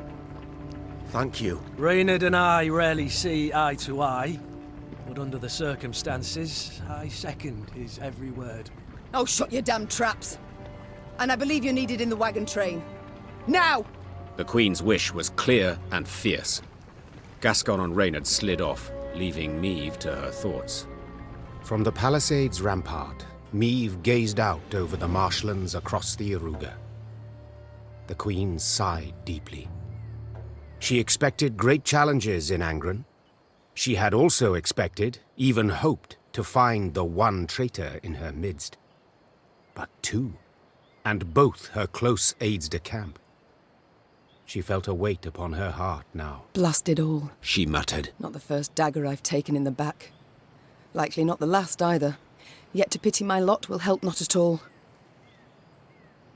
Thank you. Reynard and I rarely see eye to eye, but under the circumstances, I second his every word. Oh, shut your damn traps! And I believe you're needed in the wagon train. Now! The Queen's wish was clear and fierce. Gascon and Reynard slid off, leaving Meve to her thoughts. From the palisade's rampart, Meve gazed out over the marshlands across the Iruga. The Queen sighed deeply. She expected great challenges in Angren. She had also expected, even hoped, to find the one traitor in her midst. But two, and both her close aides-de-camp. She felt a weight upon her heart now. Blast it all, she muttered. Not the first dagger I've taken in the back. Likely not the last either. Yet to pity my lot will help not at all.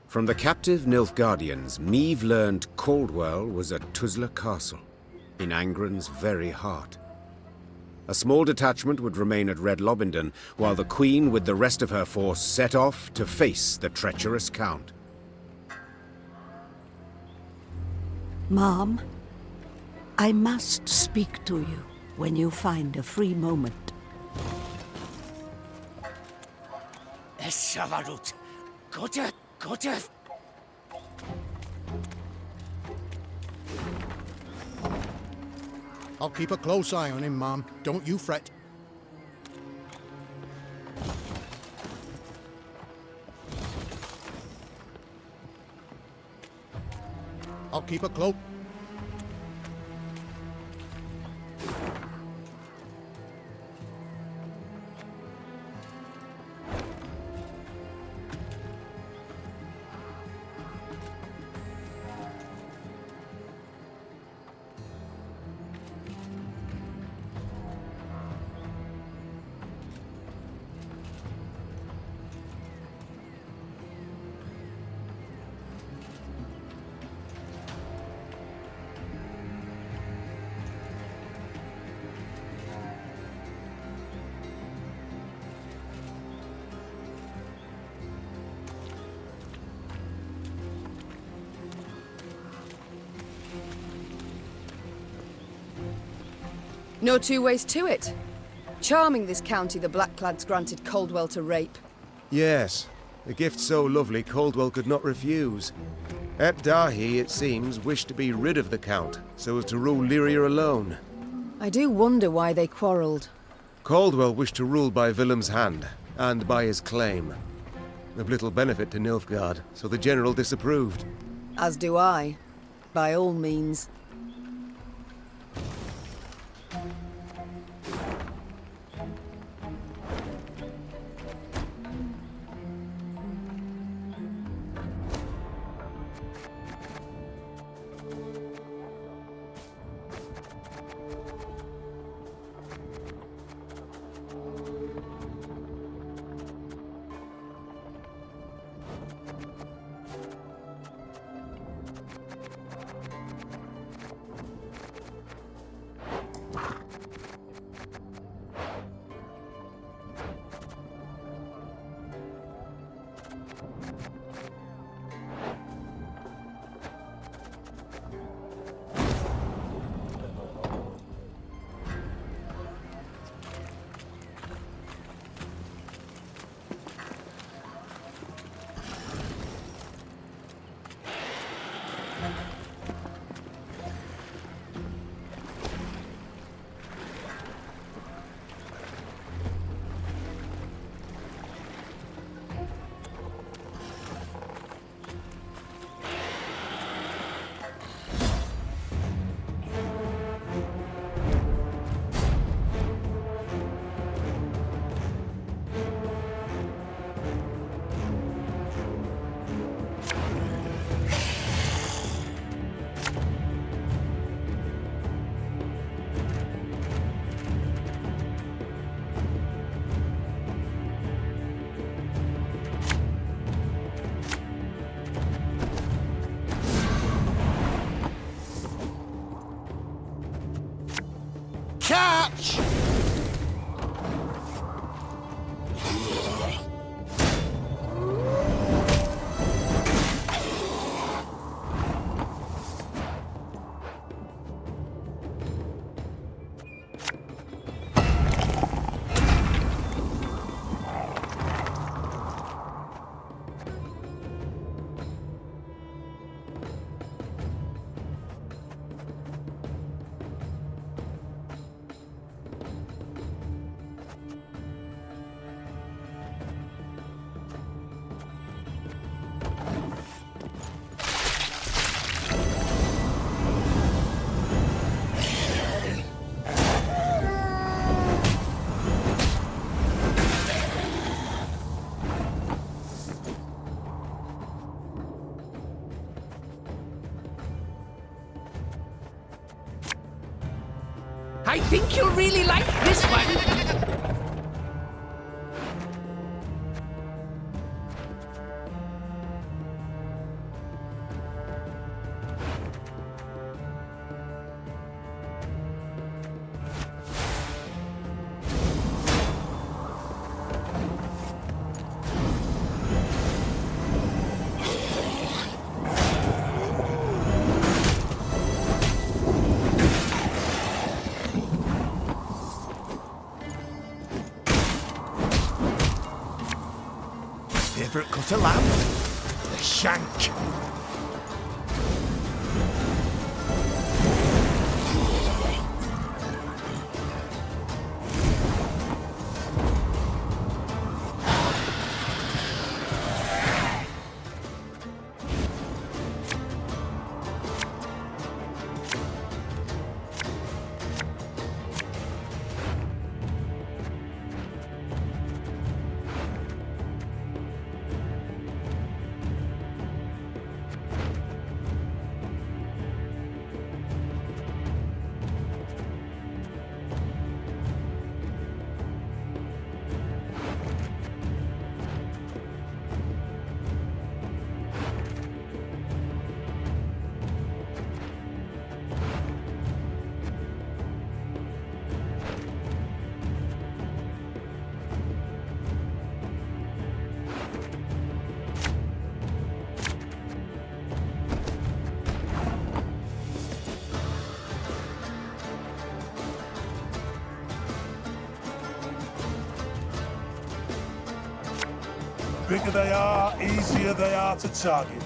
From the captive Nilfgaardians, Meve learned Caldwell was at Tuzla Castle, in Angren's very heart. A small detachment would remain at Red Lobendon, while the Queen with the rest of her force set off to face the treacherous Count. Mom, I must speak to you when you find a free moment. Savarut. Gotcha. I'll keep a close eye on him, Mom. Don't you fret. I'll keep a close... No two ways to it. Charming this county the Blackclads granted Caldwell to rape. Yes, a gift so lovely Caldwell could not refuse. Et Dahi, it seems, wished to be rid of the Count, so as to rule Lyria alone. I do wonder why they quarrelled. Caldwell wished to rule by Willem's hand, and by his claim. Of little benefit to Nilfgaard, so the general disapproved. As do I. By all means. think you'll really like this one. Favourite cut of lamb? The shank. Bigger they are, easier they are to target.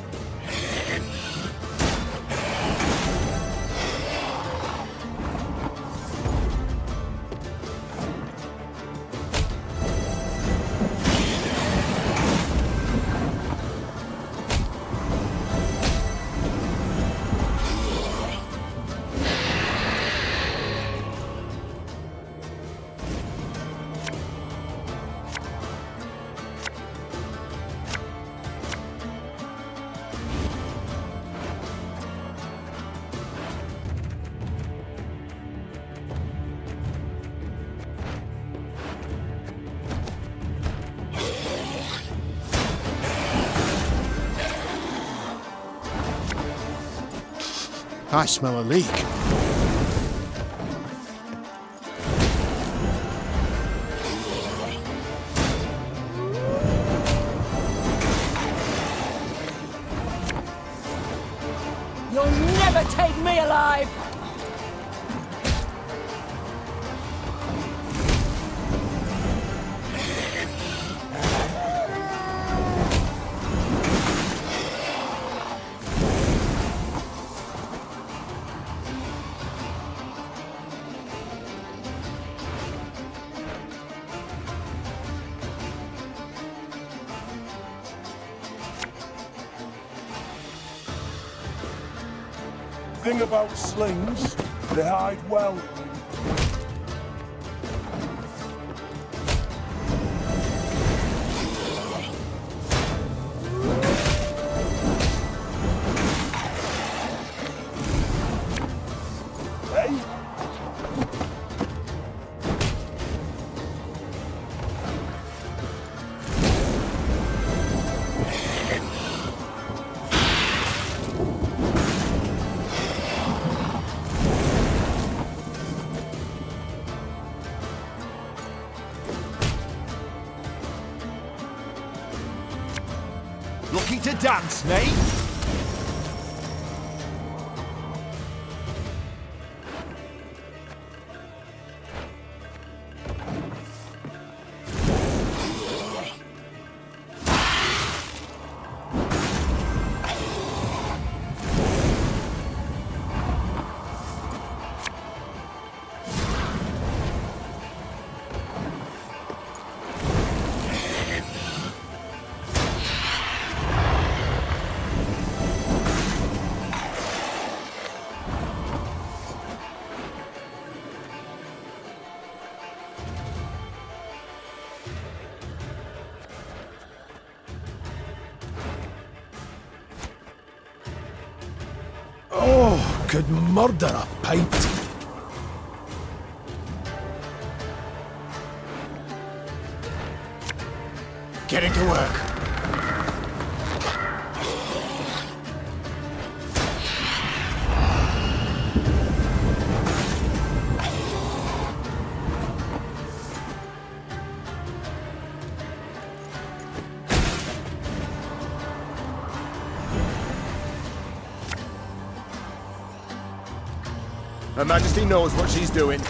I smell a leak. You'll never take me alive! Thing about slings, they hide well. Hey? Looking to dance, mate? Oh, could murder a pint. getting to work. Her Majesty knows what she's doing.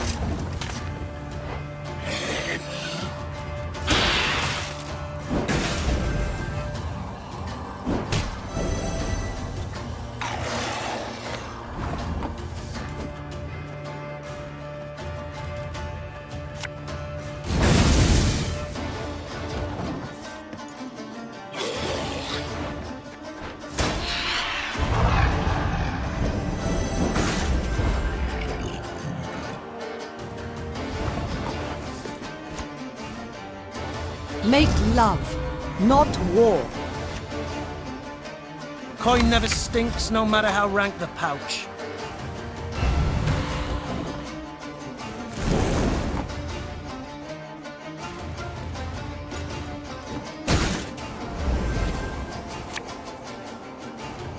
Make love, not war. Coin never stinks, no matter how rank the pouch.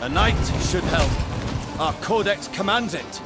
A knight should help. Our codex commands it.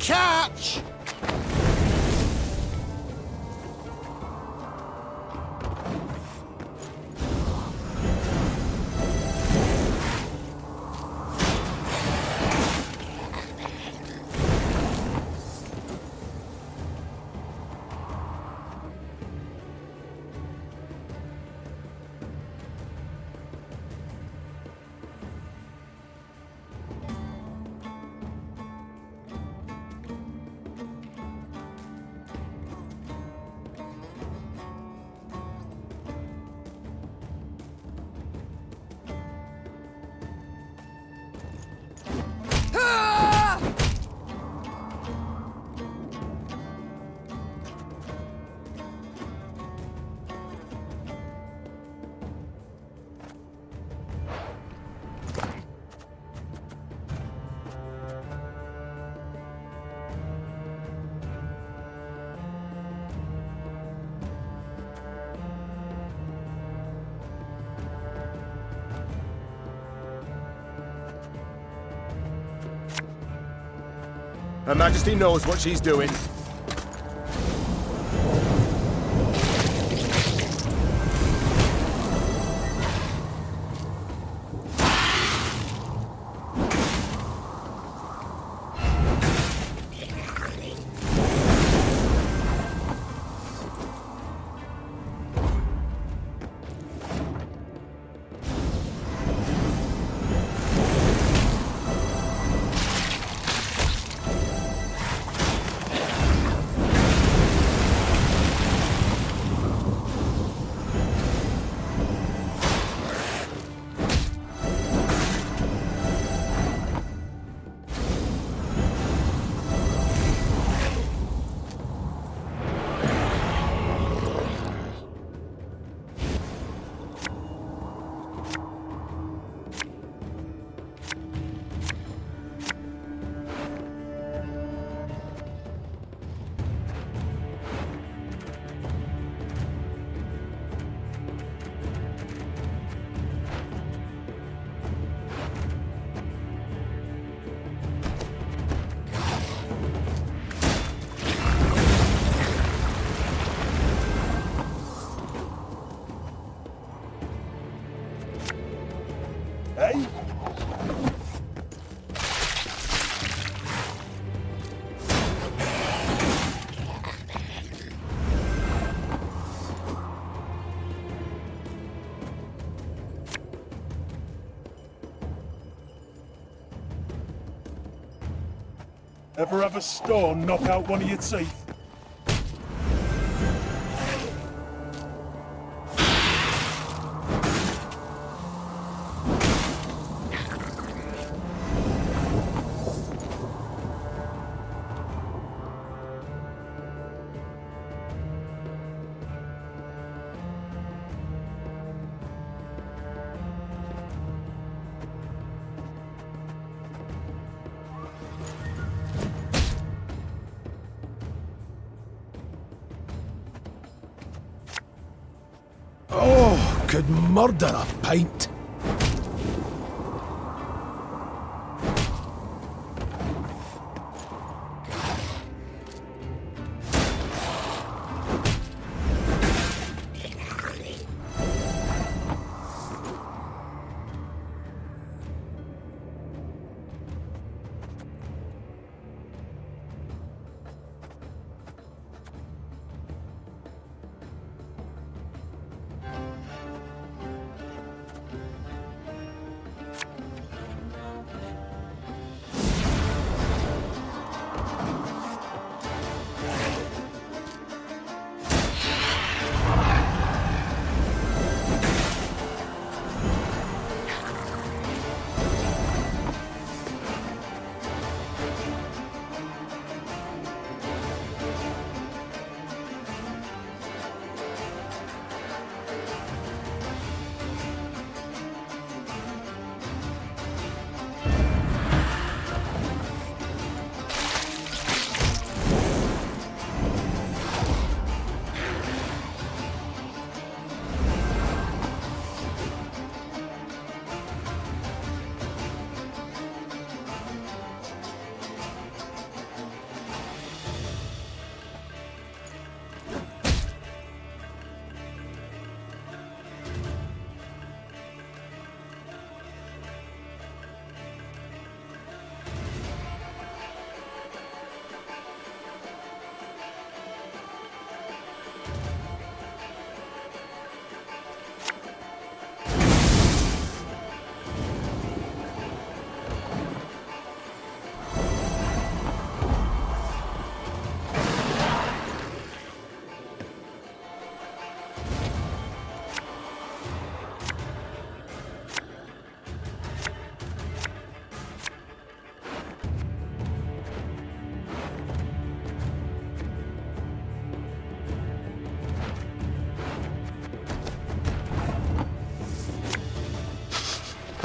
catch! Her Majesty knows what she's doing. Hey? Ever have a stone knock out one of your teeth? Oh, could murder a pint.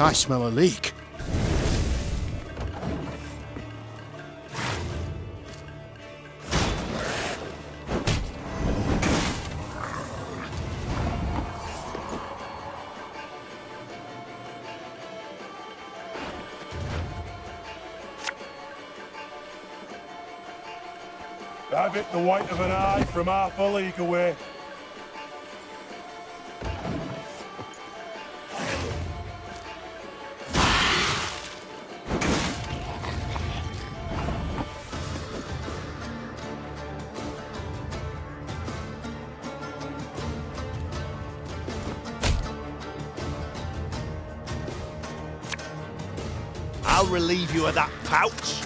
I smell a leak. Have it the white of an eye from half a league away. I'll relieve you of that pouch.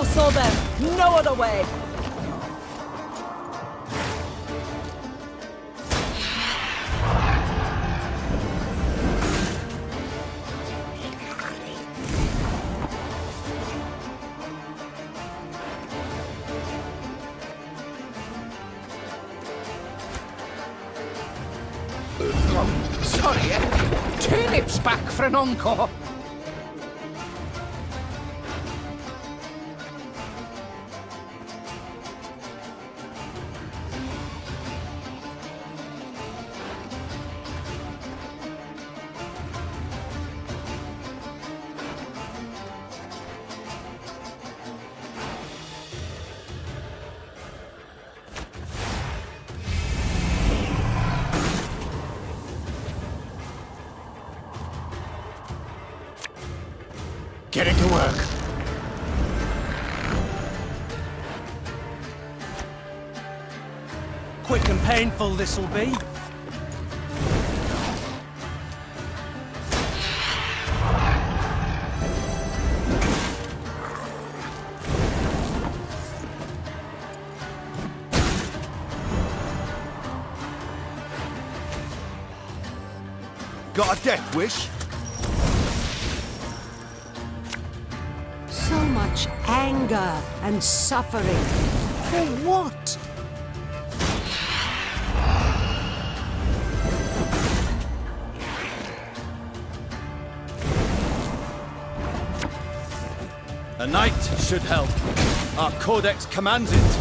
Saw them. No other way. Sorry, turnips back for an encore. Get it to work. Quick and painful this'll be. Got a death wish? So much anger and suffering. For what? A knight should help. Our codex commands it.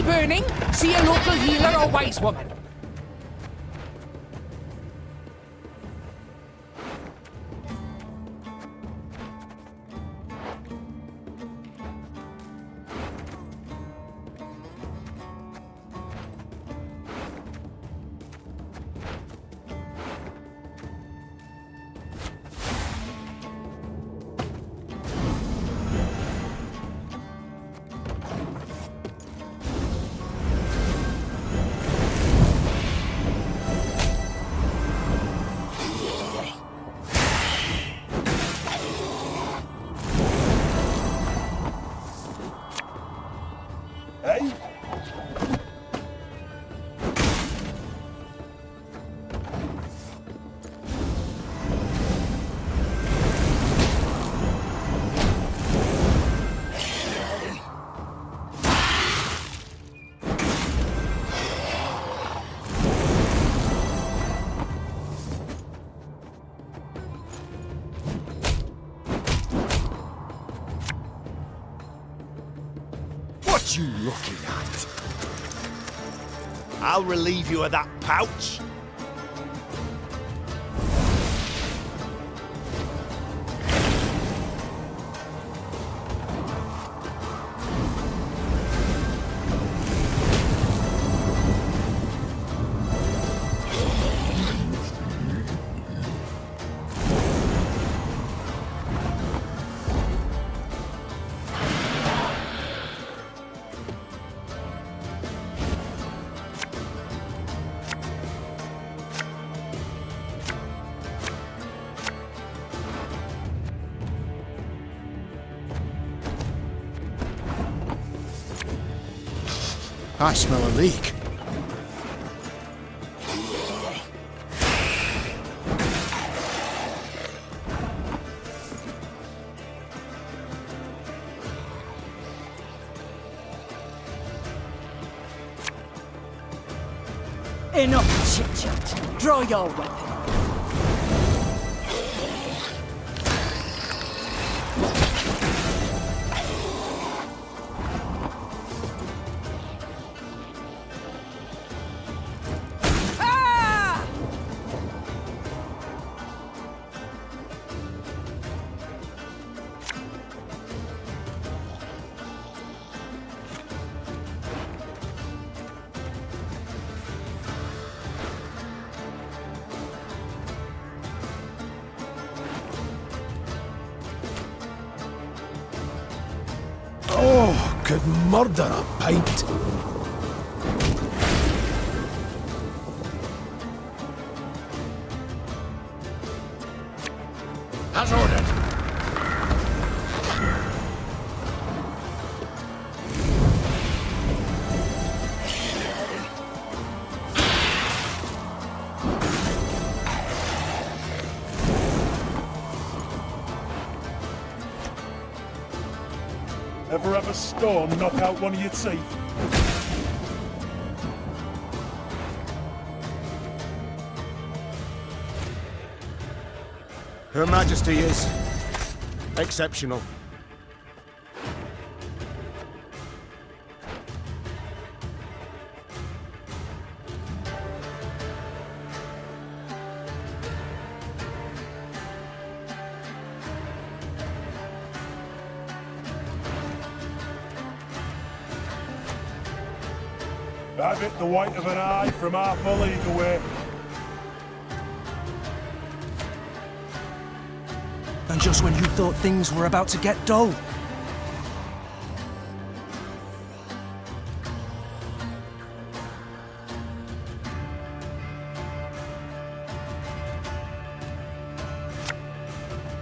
Badly burning? See a local healer or wise woman. Hey? What you looking at? I'll relieve you of that pouch. I smell a leak. Enough chit-chat. Draw your weapon. Oh, could murder a pint. As ordered. Ever have a storm knock out one of your teeth? Her Majesty is exceptional. Have it the white of an eye from half a league away. And just when you thought things were about to get dull.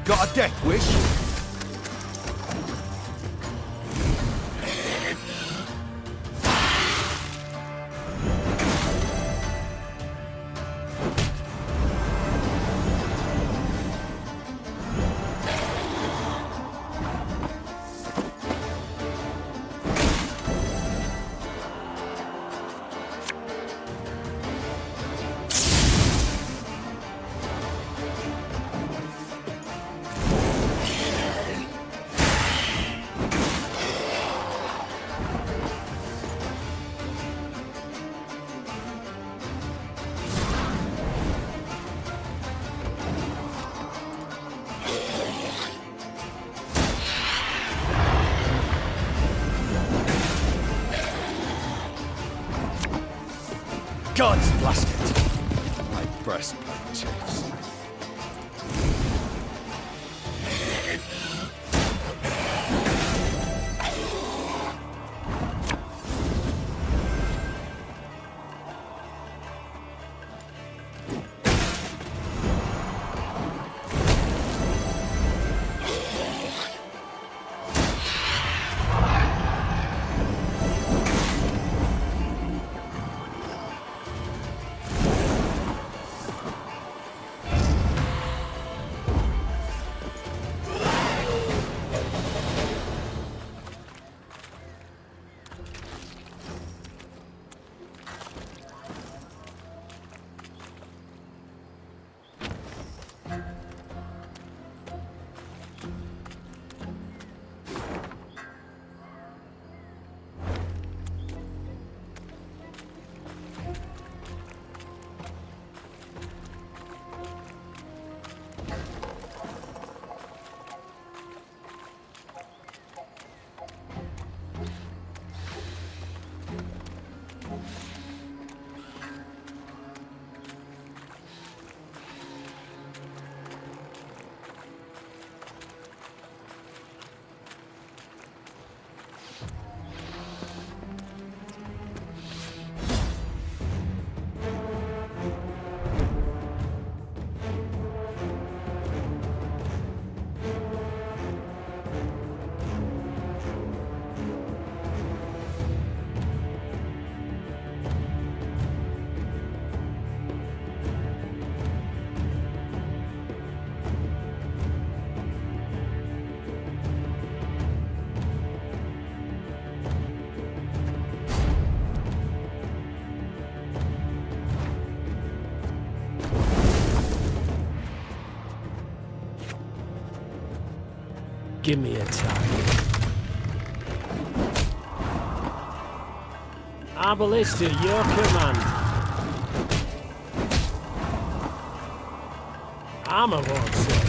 Got a death wish? Gods blast it! My breastplate chafes. Give me a target. Arbalist at your command. Armor won't save.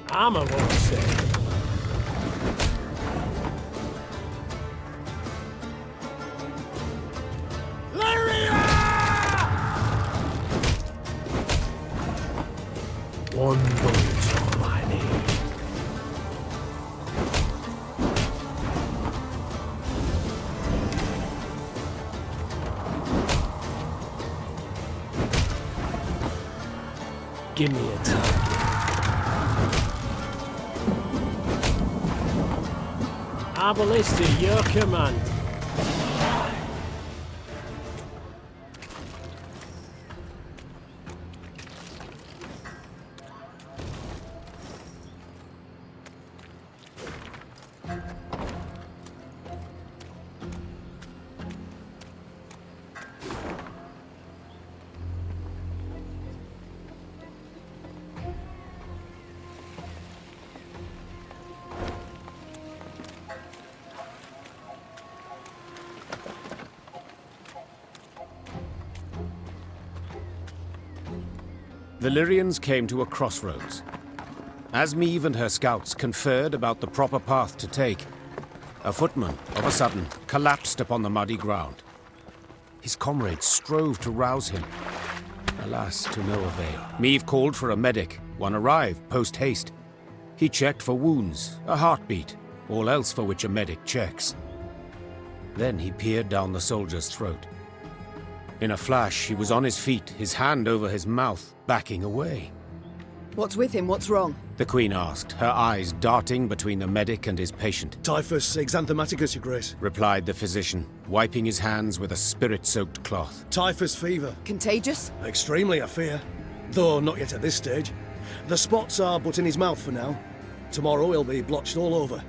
Armor won't save. One bullet's all I need. Give me a target. Arbalist at your command. The Lyrians came to a crossroads. As Meve and her scouts conferred about the proper path to take, a footman, of a sudden, collapsed upon the muddy ground. His comrades strove to rouse him. Alas, to no avail. Meve called for a medic. One arrived, post-haste. He checked for wounds, a heartbeat, all else for which a medic checks. Then he peered down the soldier's throat. In a flash, he was on his feet, his hand over his mouth, backing away. What's with him? What's wrong? The Queen asked, her eyes darting between the medic and his patient. Typhus exanthematicus, Your Grace. Replied the physician, wiping his hands with a spirit-soaked cloth. Typhus fever. Contagious? Extremely, I fear. Though not yet at this stage. The spots are but in his mouth for now. Tomorrow he'll be blotched all over.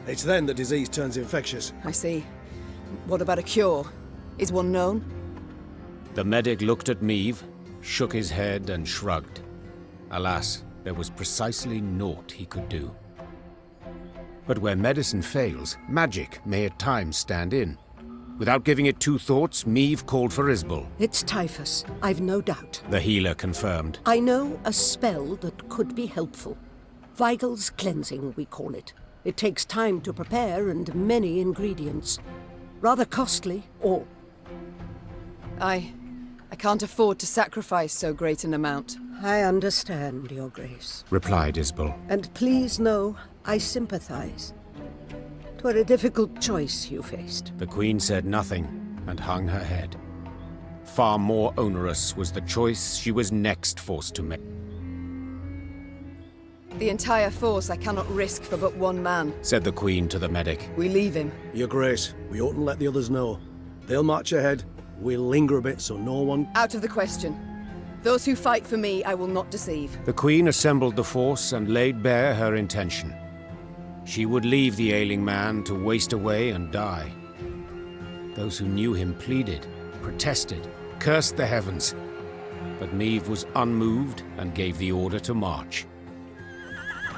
It's then the disease turns infectious. I see. What about a cure? Is one known? The medic looked at Meve, shook his head and shrugged. Alas, there was precisely naught he could do. But where medicine fails, magic may at times stand in. Without giving it two thoughts, Meave called for Isbel. It's typhus, I've no doubt. The healer confirmed. I know a spell that could be helpful. Vigal's cleansing, we call it. It takes time to prepare and many ingredients. Rather costly, or... I can't afford to sacrifice so great an amount. I understand, Your Grace. Replied Isbel. And please know, I sympathize. 'Twere a difficult choice you faced. The Queen said nothing and hung her head. Far more onerous was the choice she was next forced to make. The entire force I cannot risk for but one man, said the Queen to the medic. We leave him. Your Grace, we oughtn't let the others know. They'll march ahead. We'll linger a bit so no one... Out of the question. Those who fight for me, I will not deceive. The Queen assembled the force and laid bare her intention. She would leave the ailing man to waste away and die. Those who knew him pleaded, protested, cursed the heavens. But Meave was unmoved and gave the order to march.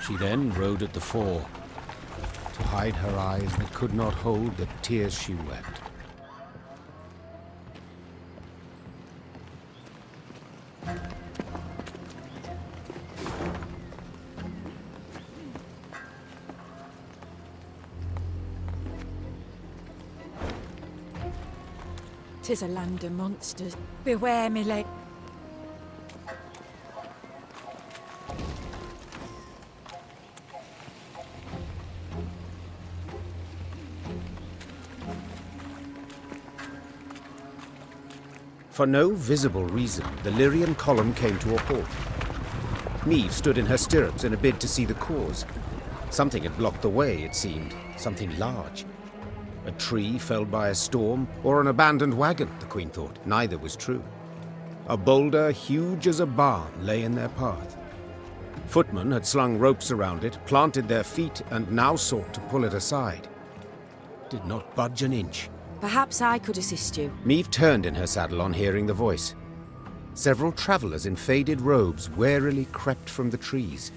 She then rode at the fore, to hide her eyes that could not hold the tears she wept. "'Tis a land of monsters. Beware, me lady." For no visible reason, the Lyrian column came to a halt. Meave stood in her stirrups in a bid to see the cause. Something had blocked the way, it seemed. Something large. A tree felled by a storm, or an abandoned wagon, the Queen thought. Neither was true. A boulder huge as a barn lay in their path. Footmen had slung ropes around it, planted their feet, and now sought to pull it aside. It did not budge an inch. Perhaps I could assist you. Meave turned in her saddle on hearing the voice. Several travellers in faded robes warily crept from the trees.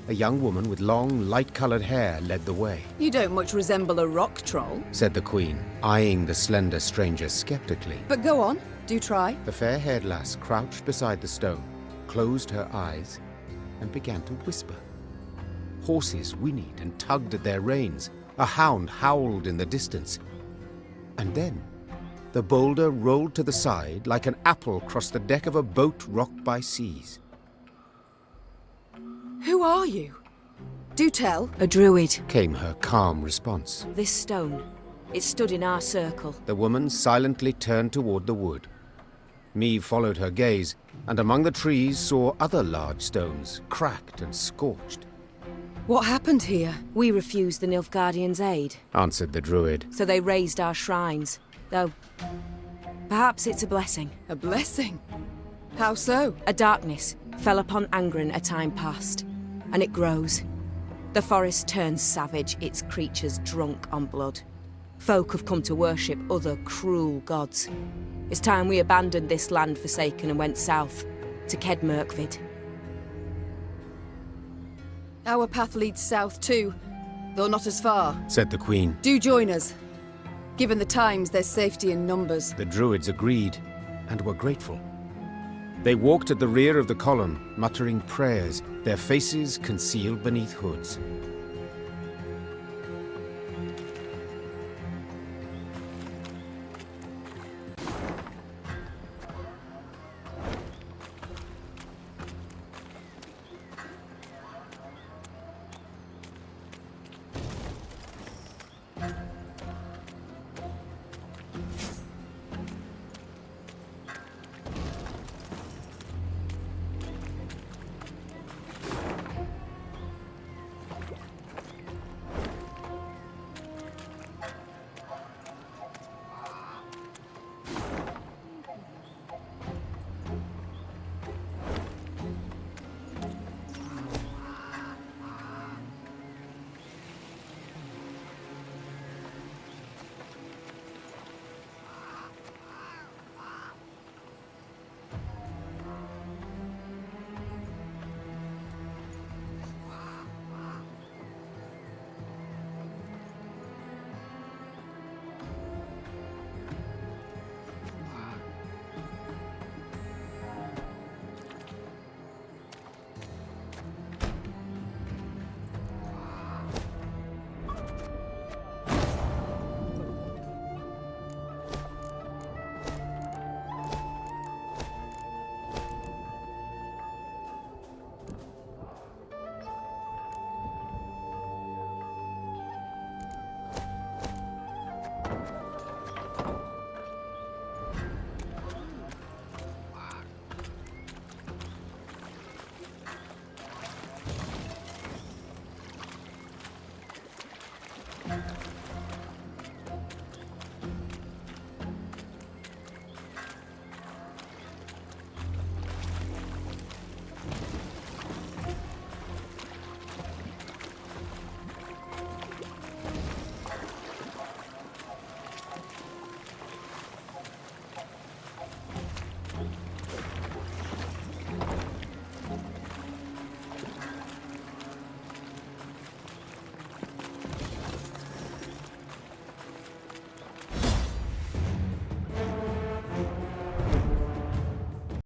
A young woman with long, light-coloured hair led the way. You don't much resemble a rock troll, said the Queen, eyeing the slender stranger skeptically. But go on, do try. The fair-haired lass crouched beside the stone, closed her eyes, and began to whisper. Horses whinnied and tugged at their reins. A hound howled in the distance. And then, the boulder rolled to the side like an apple crossed the deck of a boat rocked by seas. Who are you? Do tell. A druid, came her calm response. This stone, it stood in our circle. The woman silently turned toward the wood. Meave followed her gaze, and among the trees saw other large stones, cracked and scorched. What happened here? We refused the Nilfgaardians' aid, answered the druid. So they raised our shrines, though perhaps it's a blessing. A blessing? How so? A darkness fell upon Angren a time past, and it grows. The forest turns savage, its creatures drunk on blood. Folk have come to worship other cruel gods. It's time we abandoned this land forsaken and went south, to Kedmerkvid. Our path leads south too, though not as far, said the Queen. Do join us. Given the times, there's safety in numbers. The druids agreed, and were grateful. They walked at the rear of the column, muttering prayers, their faces concealed beneath hoods.